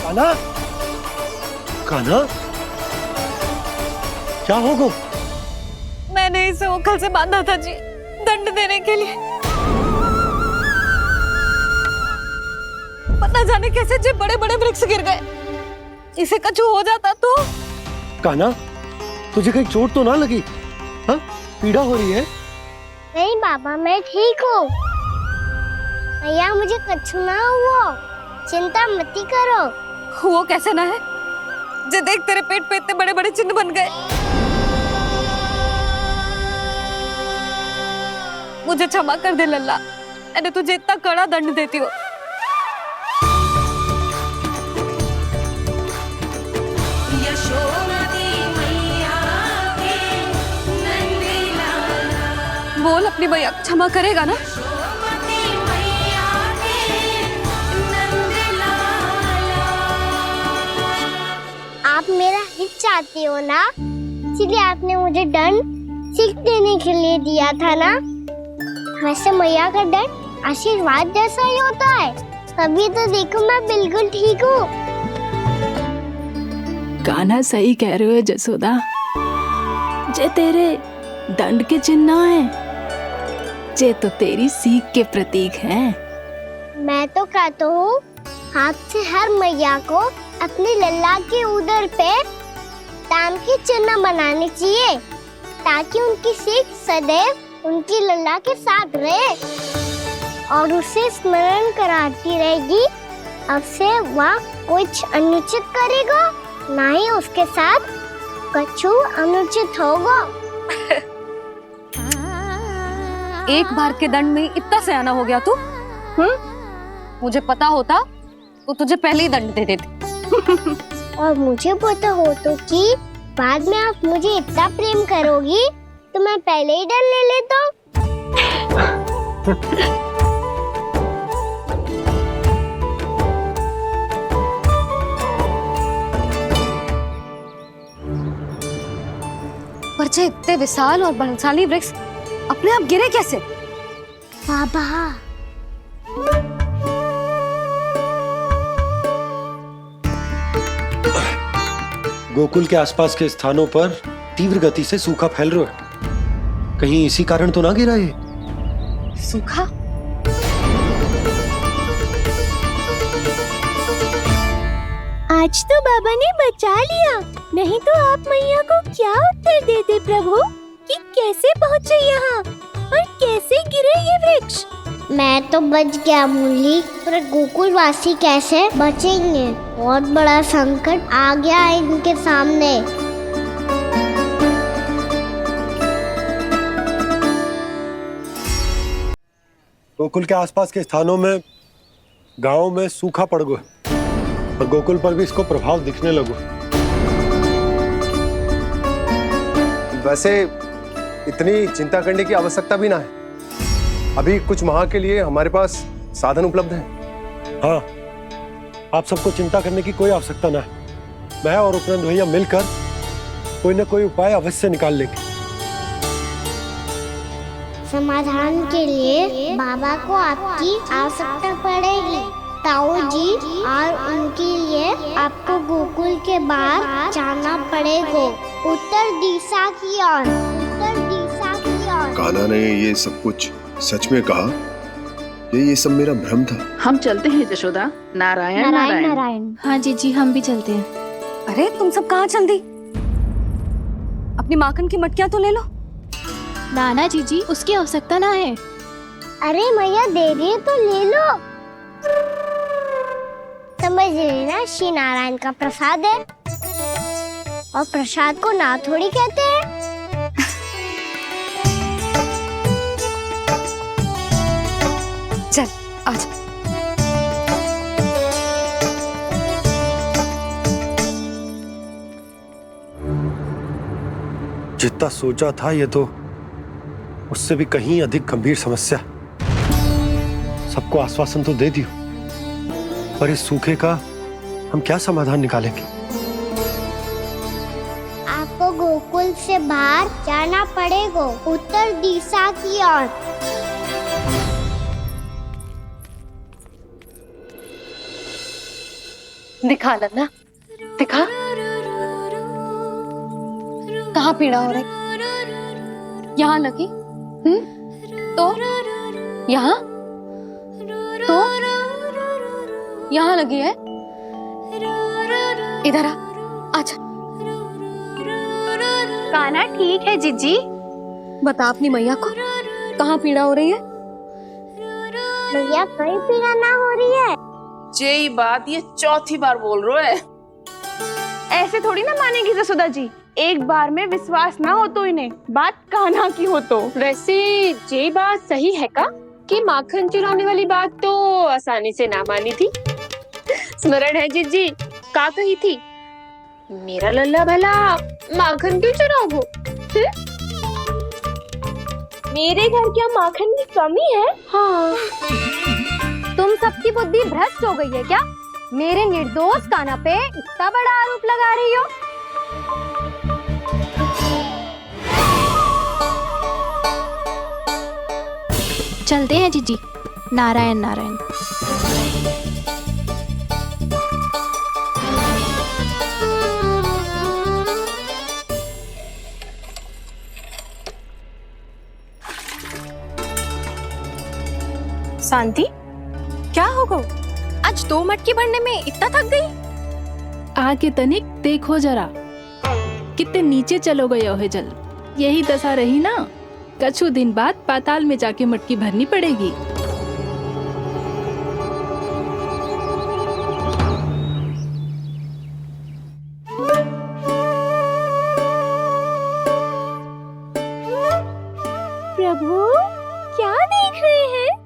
कान्हा, कान्हा, क्या होगा? मैंने इसे ओखल से बांधा था जी, दंड देने के लिए। पता जाने कैसे जे बड़े बड़े वृक्ष गिर गए। इसे कुछ हो जाता तो? कान्हा, तुझे कहीं चोट तो ना लगी? हाँ, पीड़ा हो रही है? नहीं बाबा, मैं ठीक हूँ। भैया, मुझे कुछ ना हुआ, चिंता मत करो। वो कैसे ना है? जे देख, तेरे पेट पे इतने बड़े बड़े चिन्ह बन गए। मुझे क्षमा कर दे लल्ला, मैंने तुझे इतना कड़ा दंड देती हो। बोल अपनी भैया, क्षमा करेगा ना? आप मेरा हित चाहती हो ना, इसलिए आपने मुझे दंड सीख देने के लिए दिया था ना। वैसे मैया का दंड आशीर्वाद जैसा ही होता है, तभी तो देखो मैं बिल्कुल ठीक हूँ। कान्हा सही कह रहे हो जसोदा, जे तेरे दंड के चिन्ह है, जे तो तेरी सीख के प्रतीक हैं। मैं तो कहता हूँ, हाथ से हर मैया को अपनी लल्ला के उदर पे ताम की चिन्ह बनानी चाहिए ताकि उनकी सीख सदैव उनकी लल्ला के साथ रहे और उसे स्मरण कराती रहेगी। अब से वह कुछ अनुचित करेगा, ना ही उसके साथ कछु अनुचित होगा। एक बार के दंड में इतना सयाना हो गया तू? मुझे पता होता तो तुझे पहले ही दंड दे देती। और मुझे पता हो तो कि बाद में आप मुझे इतना प्रेम करोगी तो मैं पहले ही डर ले लेता। पर जे इतने विशाल और बलशाली वृक्ष अपने आप गिरे कैसे? बाबा गोकुल के आसपास के स्थानों पर तीव्र गति से सूखा फैल रहा है। कहीं इसी कारण तो ना गिरा ये? सूखा? आज तो बाबा ने बचा लिया, नहीं तो आप मैया को क्या उत्तर देते प्रभु कि कैसे पहुँचे यहाँ और कैसे गिरे ये वृक्ष? मैं तो बच गया मुरली, पर गोकुलवासी कैसे बचेंगे? बहुत बड़ा संकट आ गया है इनके सामने। गोकुल के आसपास के स्थानों में, गांवों में सूखा पड़ गया और गोकुल पर भी इसको प्रभाव दिखने लगा। वैसे इतनी चिंता करने की आवश्यकता भी ना है। अभी कुछ माह के लिए हमारे पास साधन उपलब्ध हैं। हाँ, आप सबको चिंता करने की कोई आवश्यकता ना है। मैं और उपनंद भैया मिलकर कोई न कोई उपाय अवश्य निकाल लेंगे। समाधान के लिए बाबा को आपकी आवश्यकता पड़ेगी। ताऊ जी और उनके लिए आपको गोकुल के बाहर जाना पड़ेगा, उत्तर दिशा की ओर। उत्तर दिशा की ओर। कान्हा ने ये सब कुछ सच में कहा? ये सब मेरा भ्रम था? हम चलते हैं जशोदा। नारायण नारायण नारायण। हाँ जी हम भी चलते हैं। अरे तुम सब कहाँ चल दी? अपनी माखन की मटकियाँ तो ले लो। नाना जी उसकी आवश्यकता ना है। अरे मैया दे रही है तो ले लो। समझ लेना, श्री नारायण का प्रसाद है और प्रसाद को ना थोड़ी कहते हैं। चल आज जितना सोचा था ये तो उससे भी कहीं अधिक गंभीर समस्या। सबको आश्वासन तो दे दियो, पर इस सूखे का हम क्या समाधान निकालेंगे? आपको गोकुल से बाहर जाना पड़ेगा, उत्तर दिशा की ओर। दिखा लन्ना, दिखा। कहाँ पीड़ा हो रही? यहाँ लगी? तो यहाँ? तो यहाँ लगी है? इधर आ, आजा। कान्हा ठीक है जीजी। बता अपनी मैया को कहाँ पीड़ा हो रही है? भैया कहीं पीड़ा ना हो रही है। यही बात ये चौथी बार बोल रहे है। ऐसे थोड़ी ना मानेगी जसोदा जी। एक बार में विश्वास ना हो तो इन्हें बात कान्हा की हो तो। वैसे ये बात सही है का कि माखन चुराने वाली बात तो आसानी से ना मानी थी। स्मरण है जीजी का कही थी, मेरा लल्ला भला माखन क्यों चुराओगे? मेरे घर क्या माखन की कमी है? हाँ। तुम सबकी बुद्धि भ्रष्ट हो गई है क्या? मेरे निर्दोष कान्हा पे इतना बड़ा आरोप लगा रही हो? चलते हैं जीजी। नारायण नारायण। शांति, क्या हो गो? आज 2 मटकी भरने में इतना थक गई? आके तनिक देखो जरा, कितने नीचे चलो गए हो जल। यही दशा रही ना, कछु दिन बाद पाताल में जाके मटकी भरनी पड़ेगी। प्रभु क्या देख रहे हैं?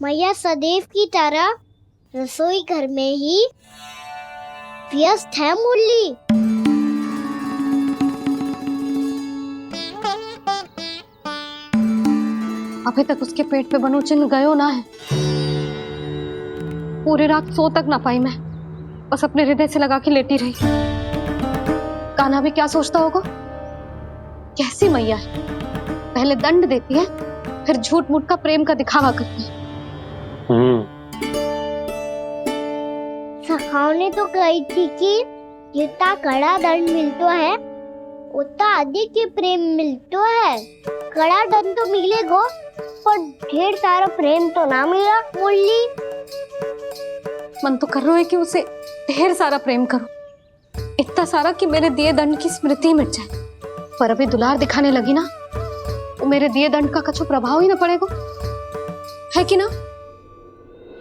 मैया सदैव की तरह रसोई घर में ही व्यस्त है मुरली। अभी तक उसके पेट पे बनो चिन्ह गयो ना है। पूरी रात सो तक ना पाई मैं, बस अपने हृदय से लगा के लेटी रही। कान्हा भी क्या सोचता होगा, कैसी मैया है, पहले दंड देती है फिर झूठ मूठ का प्रेम का दिखावा करती है। सखाओं ने तो कही थी कि जितना कड़ा दंड मिलता है उतना अधिक ही प्रेम मिलता है। कड़ा दंड तो मिलेगा पर ढेर सारा प्रेम तो ना मिला मुरली। मन तो कर रहा है कि उसे ढेर सारा प्रेम करो, इतना सारा कि मेरे दिए दंड की स्मृति मिट जाए। पर अभी दुलार दिखाने लगी ना, वो मेरे दिए दंड का कछु प्रभाव ही ना पड़ेगा, है कि ना?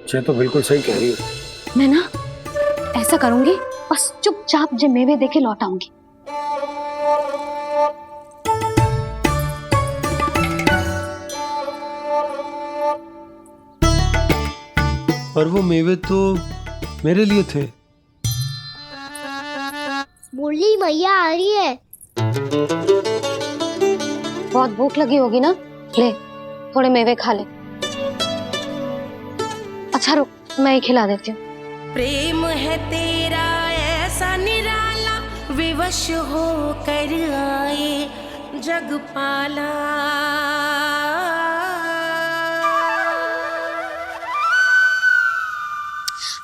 ये तो बिल्कुल सही कह रही हो। मैं ना ऐसा करूंगी, बस चुपचाप जे मेवे देके लौट आऊंगी। पर वो मेवे तो मेरे लिए थे। मुरली मैया आ रही है। बहुत भूख लगी होगी ना, ले थोड़े मेवे खा ले। अच्छा रुक, मैं ही खिला देती हूँ। प्रेम है तेरा ऐसा निराला, विवश हो कर आए जग पाला।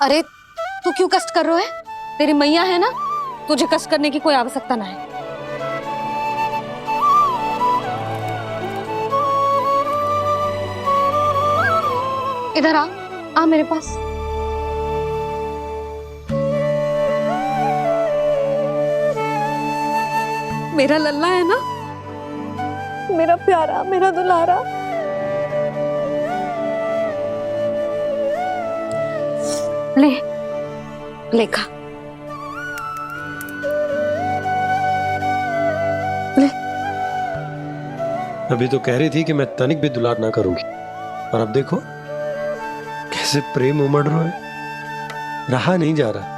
अरे तू क्यों कष्ट कर रहा है? तेरी मैया है ना, तुझे कष्ट करने की कोई आवश्यकता ना है। इधर आ मेरे पास। मेरा लल्ला है ना, मेरा प्यारा, मेरा दुलारा। ले ले खा, ले। अभी तो कह रही थी कि मैं तनिक भी दुलार ना करूंगी, और अब देखो कैसे प्रेम उमड़ रहा है, रहा नहीं जा रहा।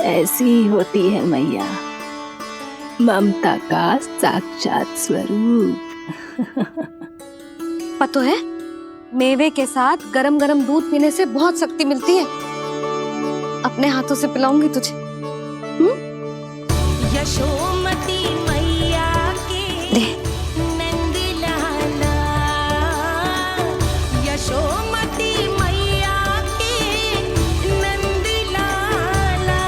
ऐसी ही होती है मैया, ममता का साक्षात स्वरूप। पता है, मेवे के साथ गरम गरम दूध पीने से बहुत शक्ति मिलती है। अपने हाथों से पिलाऊंगी तुझे। यशोमती मैया के नंद लाला, यशोमती मैया के नंद लाला,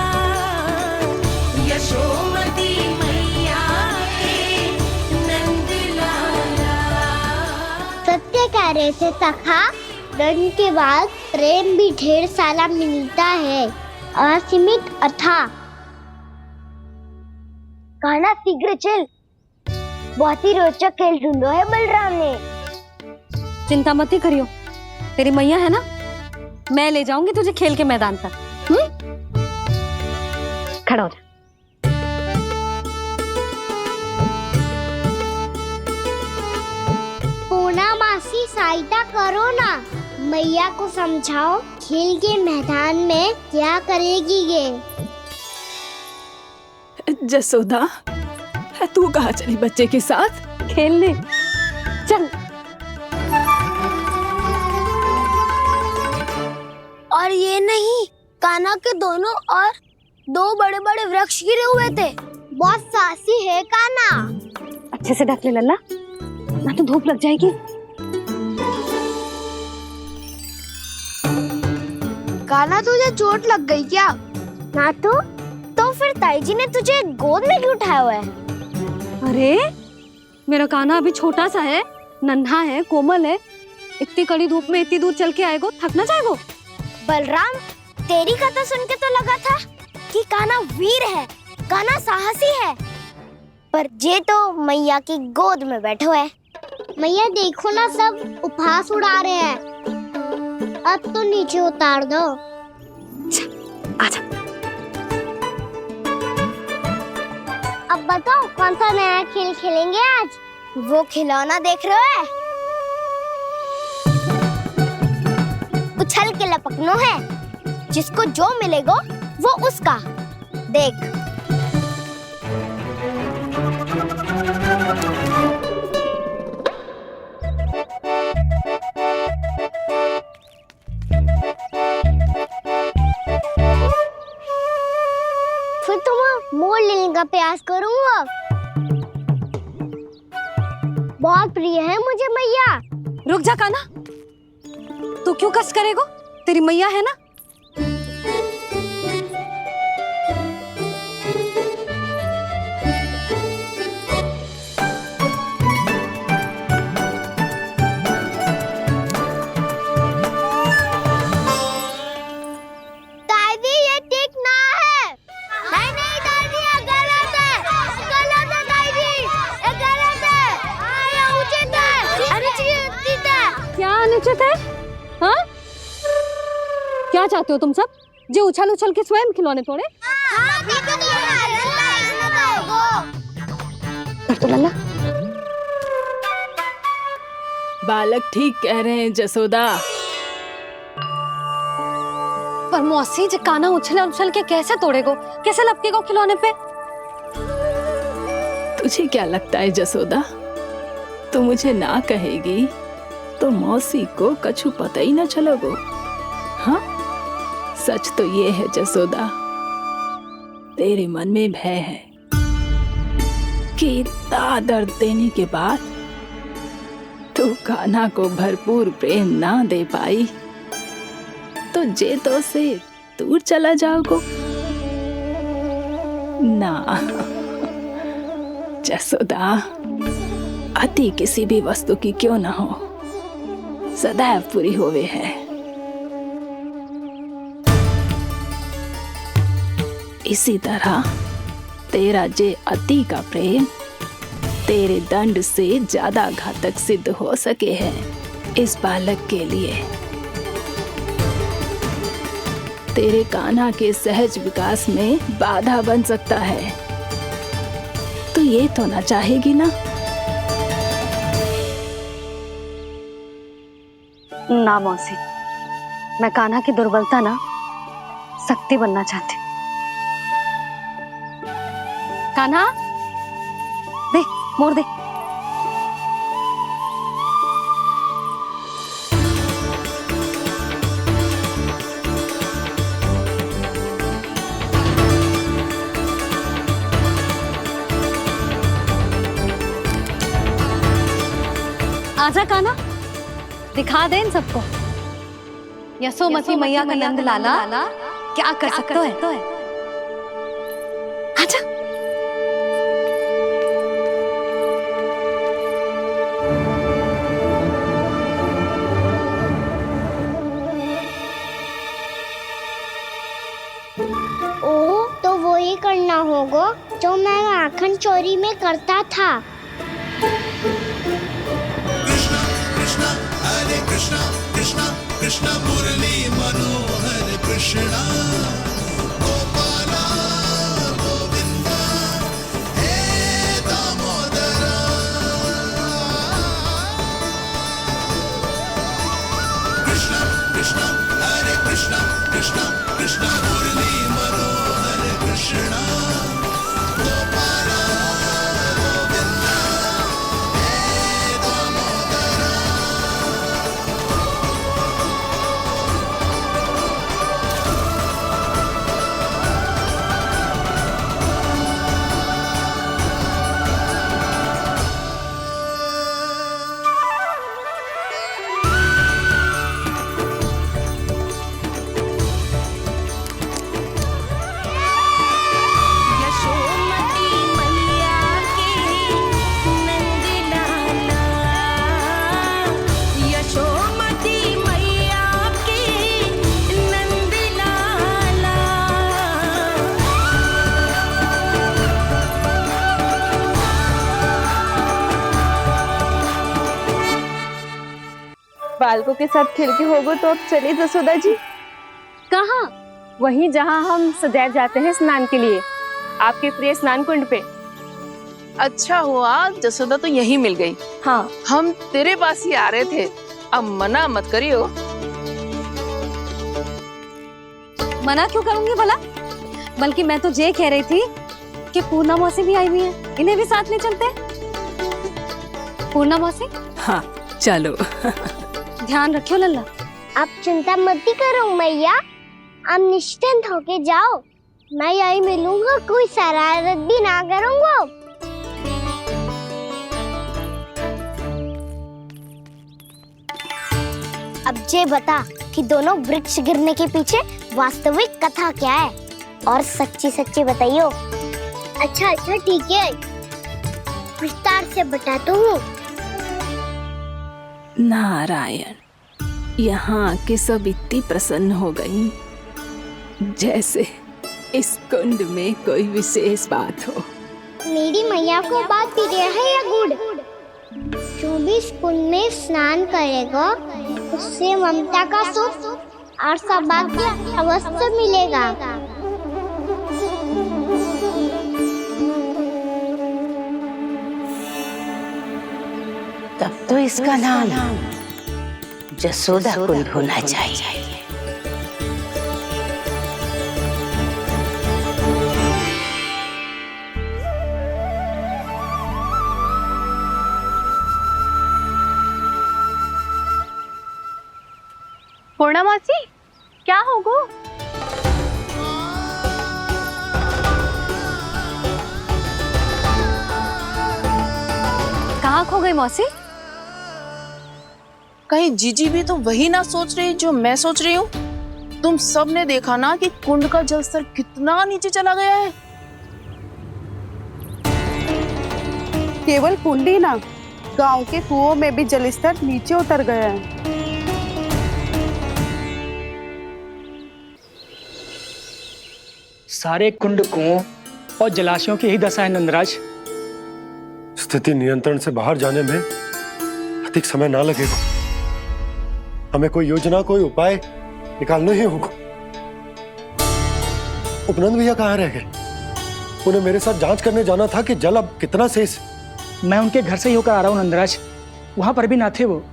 यशोमती मैया के नंद लाला। सत्य कह रहे थे सखा, दंड के बाद प्रेम भी ढेर सारा मिलता है, असीमित अथाह। कान्हा शीघ्र चल, बहुत ही रोचक खेल ढूंढो है बलराम ने। चिंता मत ही करियो, तेरी मैया है ना, मैं ले जाऊंगी तुझे खेल के मैदान पर। खड़ा हो जा। पूना मासी सहायता करो ना, मैया को समझाओ खेल के मैदान में क्या करेगी ये। जसोदा, तू कहाँ चली बच्चे के साथ? खेलने चल। और ये नहीं, कान्हा के दोनों और दो बड़े बड़े वृक्ष गिरे हुए थे। बहुत साहसी है कान्हा। अच्छे से ढक ले लल्ला, ना तो धूप लग जाएगी। कान्हा तुझे चोट लग गई क्या? ना तो फिर ताई जी ने तुझे गोद में क्यों उठाया हुआ है? अरे मेरा कान्हा अभी छोटा सा है, नन्हा है, कोमल है। इतनी कड़ी धूप में इतनी दूर चल के आएगो, थक ना जाएगो? बलराम, तेरी कथा सुन के तो लगा था कि कान्हा वीर है, कान्हा साहसी है, पर जे तो मैया की गोद में बैठो है। मैया देखो ना, सब उपहास उड़ा रहे हैं। अब तो नीचे उतार दो। आजा। अब बताओ कौन सा नया खेल खेलेंगे आज? वो खिलौना देख रहे हो? उछल के लपकनो है, जिसको जो मिलेगा वो उसका। देख। फिर तुम मोड़ लेने का प्रयास करूंगा। बहुत प्रिय है मुझे मैया। रुक जा कान्हा, तू क्यों कष्ट करेगा? तेरी मैया है ना। दादी ये ठीक ना है। नहीं नहीं दादी, ये गलत है। गलत है दादी, ये गलत है। ये उचित है, अनुचित है। क्या अनुचित है? हाँ? क्या चाहते हो तुम सब? जो उछल उछल के स्वयं खिलौने तोड़े? तो लल्ला, बालक ठीक कह रहे हैं जसोदा। पर मौसी, जो कान्हा उछल उछल के कैसे तोड़ेगो, कैसे लपकेगो खिलौने पे? तुझे क्या लगता है जसोदा, तू मुझे ना कहेगी तो मौसी को कछु पता ही न चलोगो। हाँ, सच तो ये है जसोदा, तेरे मन में भय है कि इतना दर्द देने के बाद तू कान्हा को भरपूर प्रेम ना दे पाई तो जेतो से दूर चला जाओगो ना। जसोदा, अति किसी भी वस्तु की क्यों ना हो, सदैव पूरी होवे है। इसी तरह तेरा जे अति का प्रेम तेरे दंड से ज्यादा घातक सिद्ध हो सके है इस बालक के लिए। तेरे कान्हा के सहज विकास में बाधा बन सकता है। तो ये तो ना चाहेगी ना? ना मौसी, मैं कान्हा की दुर्बलता ना शक्ति बनना चाहती। कान्हा, दे मोड़ दे। आजा कान्हा, दिखा दे इन सबको यशोमती मैया का नंद लाला क्या कर सकता है। आजा। ओ, तो वो ही करना होगा जो मैं माखन चोरी में करता था। हरे कृष्णा कृष्णा कृष्णा मुरली मनोहर कृष्णा गोपाला गोविंदा हे दामोदरा। कृष्णा कृष्णा हरे कृष्णा कृष्णा कृष्णा मुरली मनोहर कृष्णा गोपाला गोविंदा हे दामोदरा। बालकों के साथ खेल के होगो तो अब चलिए जसोदा जी। कहाँ? वहीं जहाँ हम सदैव जाते हैं स्नान के लिए, आपके प्रिय स्नान कुंड पे। अच्छा हुआ जसोदा तो यही मिल गई। हाँ, हम तेरे पास ही आ रहे थे, अब मना मत करियो। मना क्यों करूंगी भला? बल्कि मैं तो ये कह रही थी कि पूर्णा मौसी भी आई हुई है, इन्हें भी साथ ले चलते हैं। पूर्णा मौसी? हाँ चलो। ध्यान रखियो लल्ला। आप चिंता मत करो मैया, आप निश्चिंत होके जाओ, मैं यही मिलूंगा, कोई शरारत भी ना करूंगा। अब जे बता कि दोनों वृक्ष गिरने के पीछे वास्तविक कथा क्या है, और सच्ची सच्ची बताइयो। अच्छा ठीक है, विस्तार से बताता हूँ। नारायण, यहाँ के सब इतनी प्रसन्न हो गई जैसे इस कुंड में कोई विशेष बात हो। मेरी मैया को बात प्रिय है या गुड़? जो भी इस कुंड में स्नान करेगा उससे ममता का सुख और सौभाग्य अवश्य मिलेगा। तब तो इसका नाम जसोदा कुंड होना चाहिए। पूर्णा मौसी, क्या होगो? कहाँ खो गई मौसी? कहीं जीजी भी तो वही ना सोच रही जो मैं सोच रही हूँ। तुम सब ने देखा ना कि कुंड का जलस्तर कितना नीचे चला गया है। केवल कुंड ही ना, गांव के कुओं में भी जलस्तर नीचे उतर गया है। सारे कुंड, कुओं और जलाशयों की यही दशा है नंदराज। स्थिति नियंत्रण से बाहर जाने में अधिक समय ना लगेगा। हमें कोई योजना, कोई उपाय निकालना ही होगा। उपनंद भैया कहाँ रह गए? उन्हें मेरे साथ जांच करने जाना था कि जल अब कितना शेष। मैं उनके घर से ही होकर आ रहा हूँ नंदराज, वहां पर भी ना थे वो।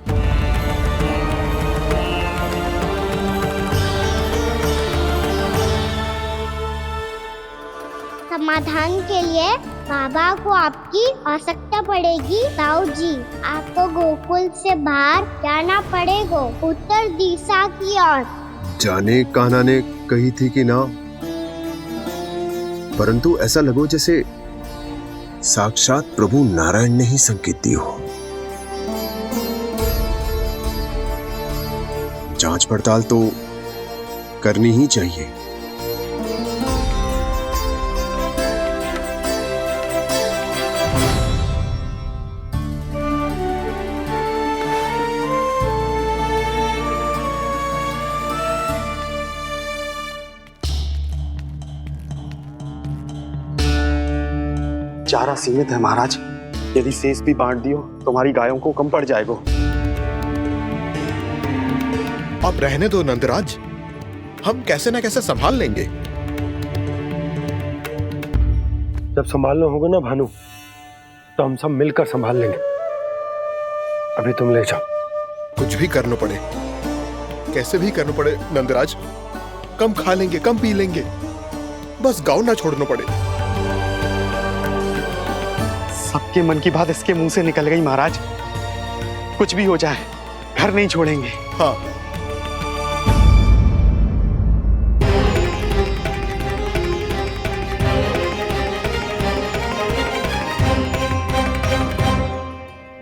समाधान के लिए बाबा को आपकी आवश्यकता पड़ेगी। ताऊ जी, आपको गोकुल से बाहर जाना पड़ेगा, उत्तर दिशा की ओर। जाने कान्हा ने कही थी कि ना, परंतु ऐसा लगो जैसे साक्षात प्रभु नारायण ने ही संकेत दी हो। जांच पड़ताल तो करनी ही चाहिए। चारा सीमित है महाराज, यदि शेष भी बांट दियो तो हमारी गायों को कम पड़ जाएगा। अब रहने दो नंदराज, हम कैसे न कैसे संभाल लेंगे। जब संभालना होगा ना भानु, तो हम सब मिलकर संभाल लेंगे। अभी तुम ले जाओ। कुछ भी करना पड़े, कैसे भी करना पड़े नंदराज, कम खा लेंगे, कम पी लेंगे, बस गाँव ना छोड़ना पड़े। सबके मन की बात इसके मुंह से निकल गई महाराज। कुछ भी हो जाए घर नहीं छोड़ेंगे। हाँ,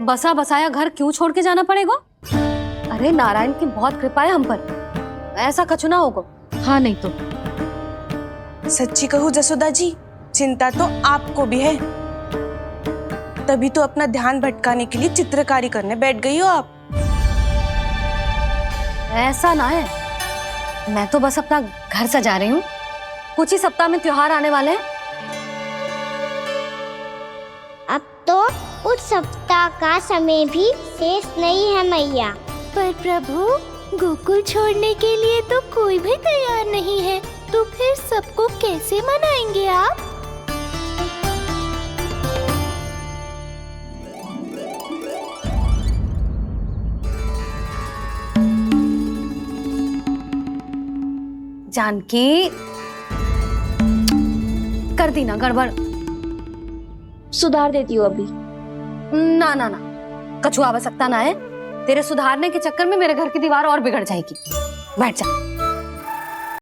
बसा बसाया घर क्यों छोड़ के जाना पड़ेगा? अरे नारायण की बहुत कृपा है हम पर, ऐसा कछु ना होगा। हाँ नहीं तो सच्ची कहूँ जसोदा जी, चिंता तो आपको भी है, तभी तो अपना ध्यान भटकाने के लिए चित्रकारी करने बैठ गई हो आप। ऐसा ना है, मैं तो बस अपना घर सजा रही हूँ। कुछ ही सप्ताह में त्योहार आने वाले हैं। अब तो कुछ सप्ताह का समय भी शेष नहीं है मैया, पर प्रभु, गोकुल छोड़ने के लिए तो कोई भी तैयार नहीं है, तो फिर सबको कैसे मनाएंगे आप? जानकी, कर दी ना गड़बड़। सुधार देती हूँ अभी। ना ना ना, कछुआ आवश्यकता ना है। तेरे सुधारने के चक्कर में मेरे घर की दीवार और बिगड़ जाएगी। बैठ जा।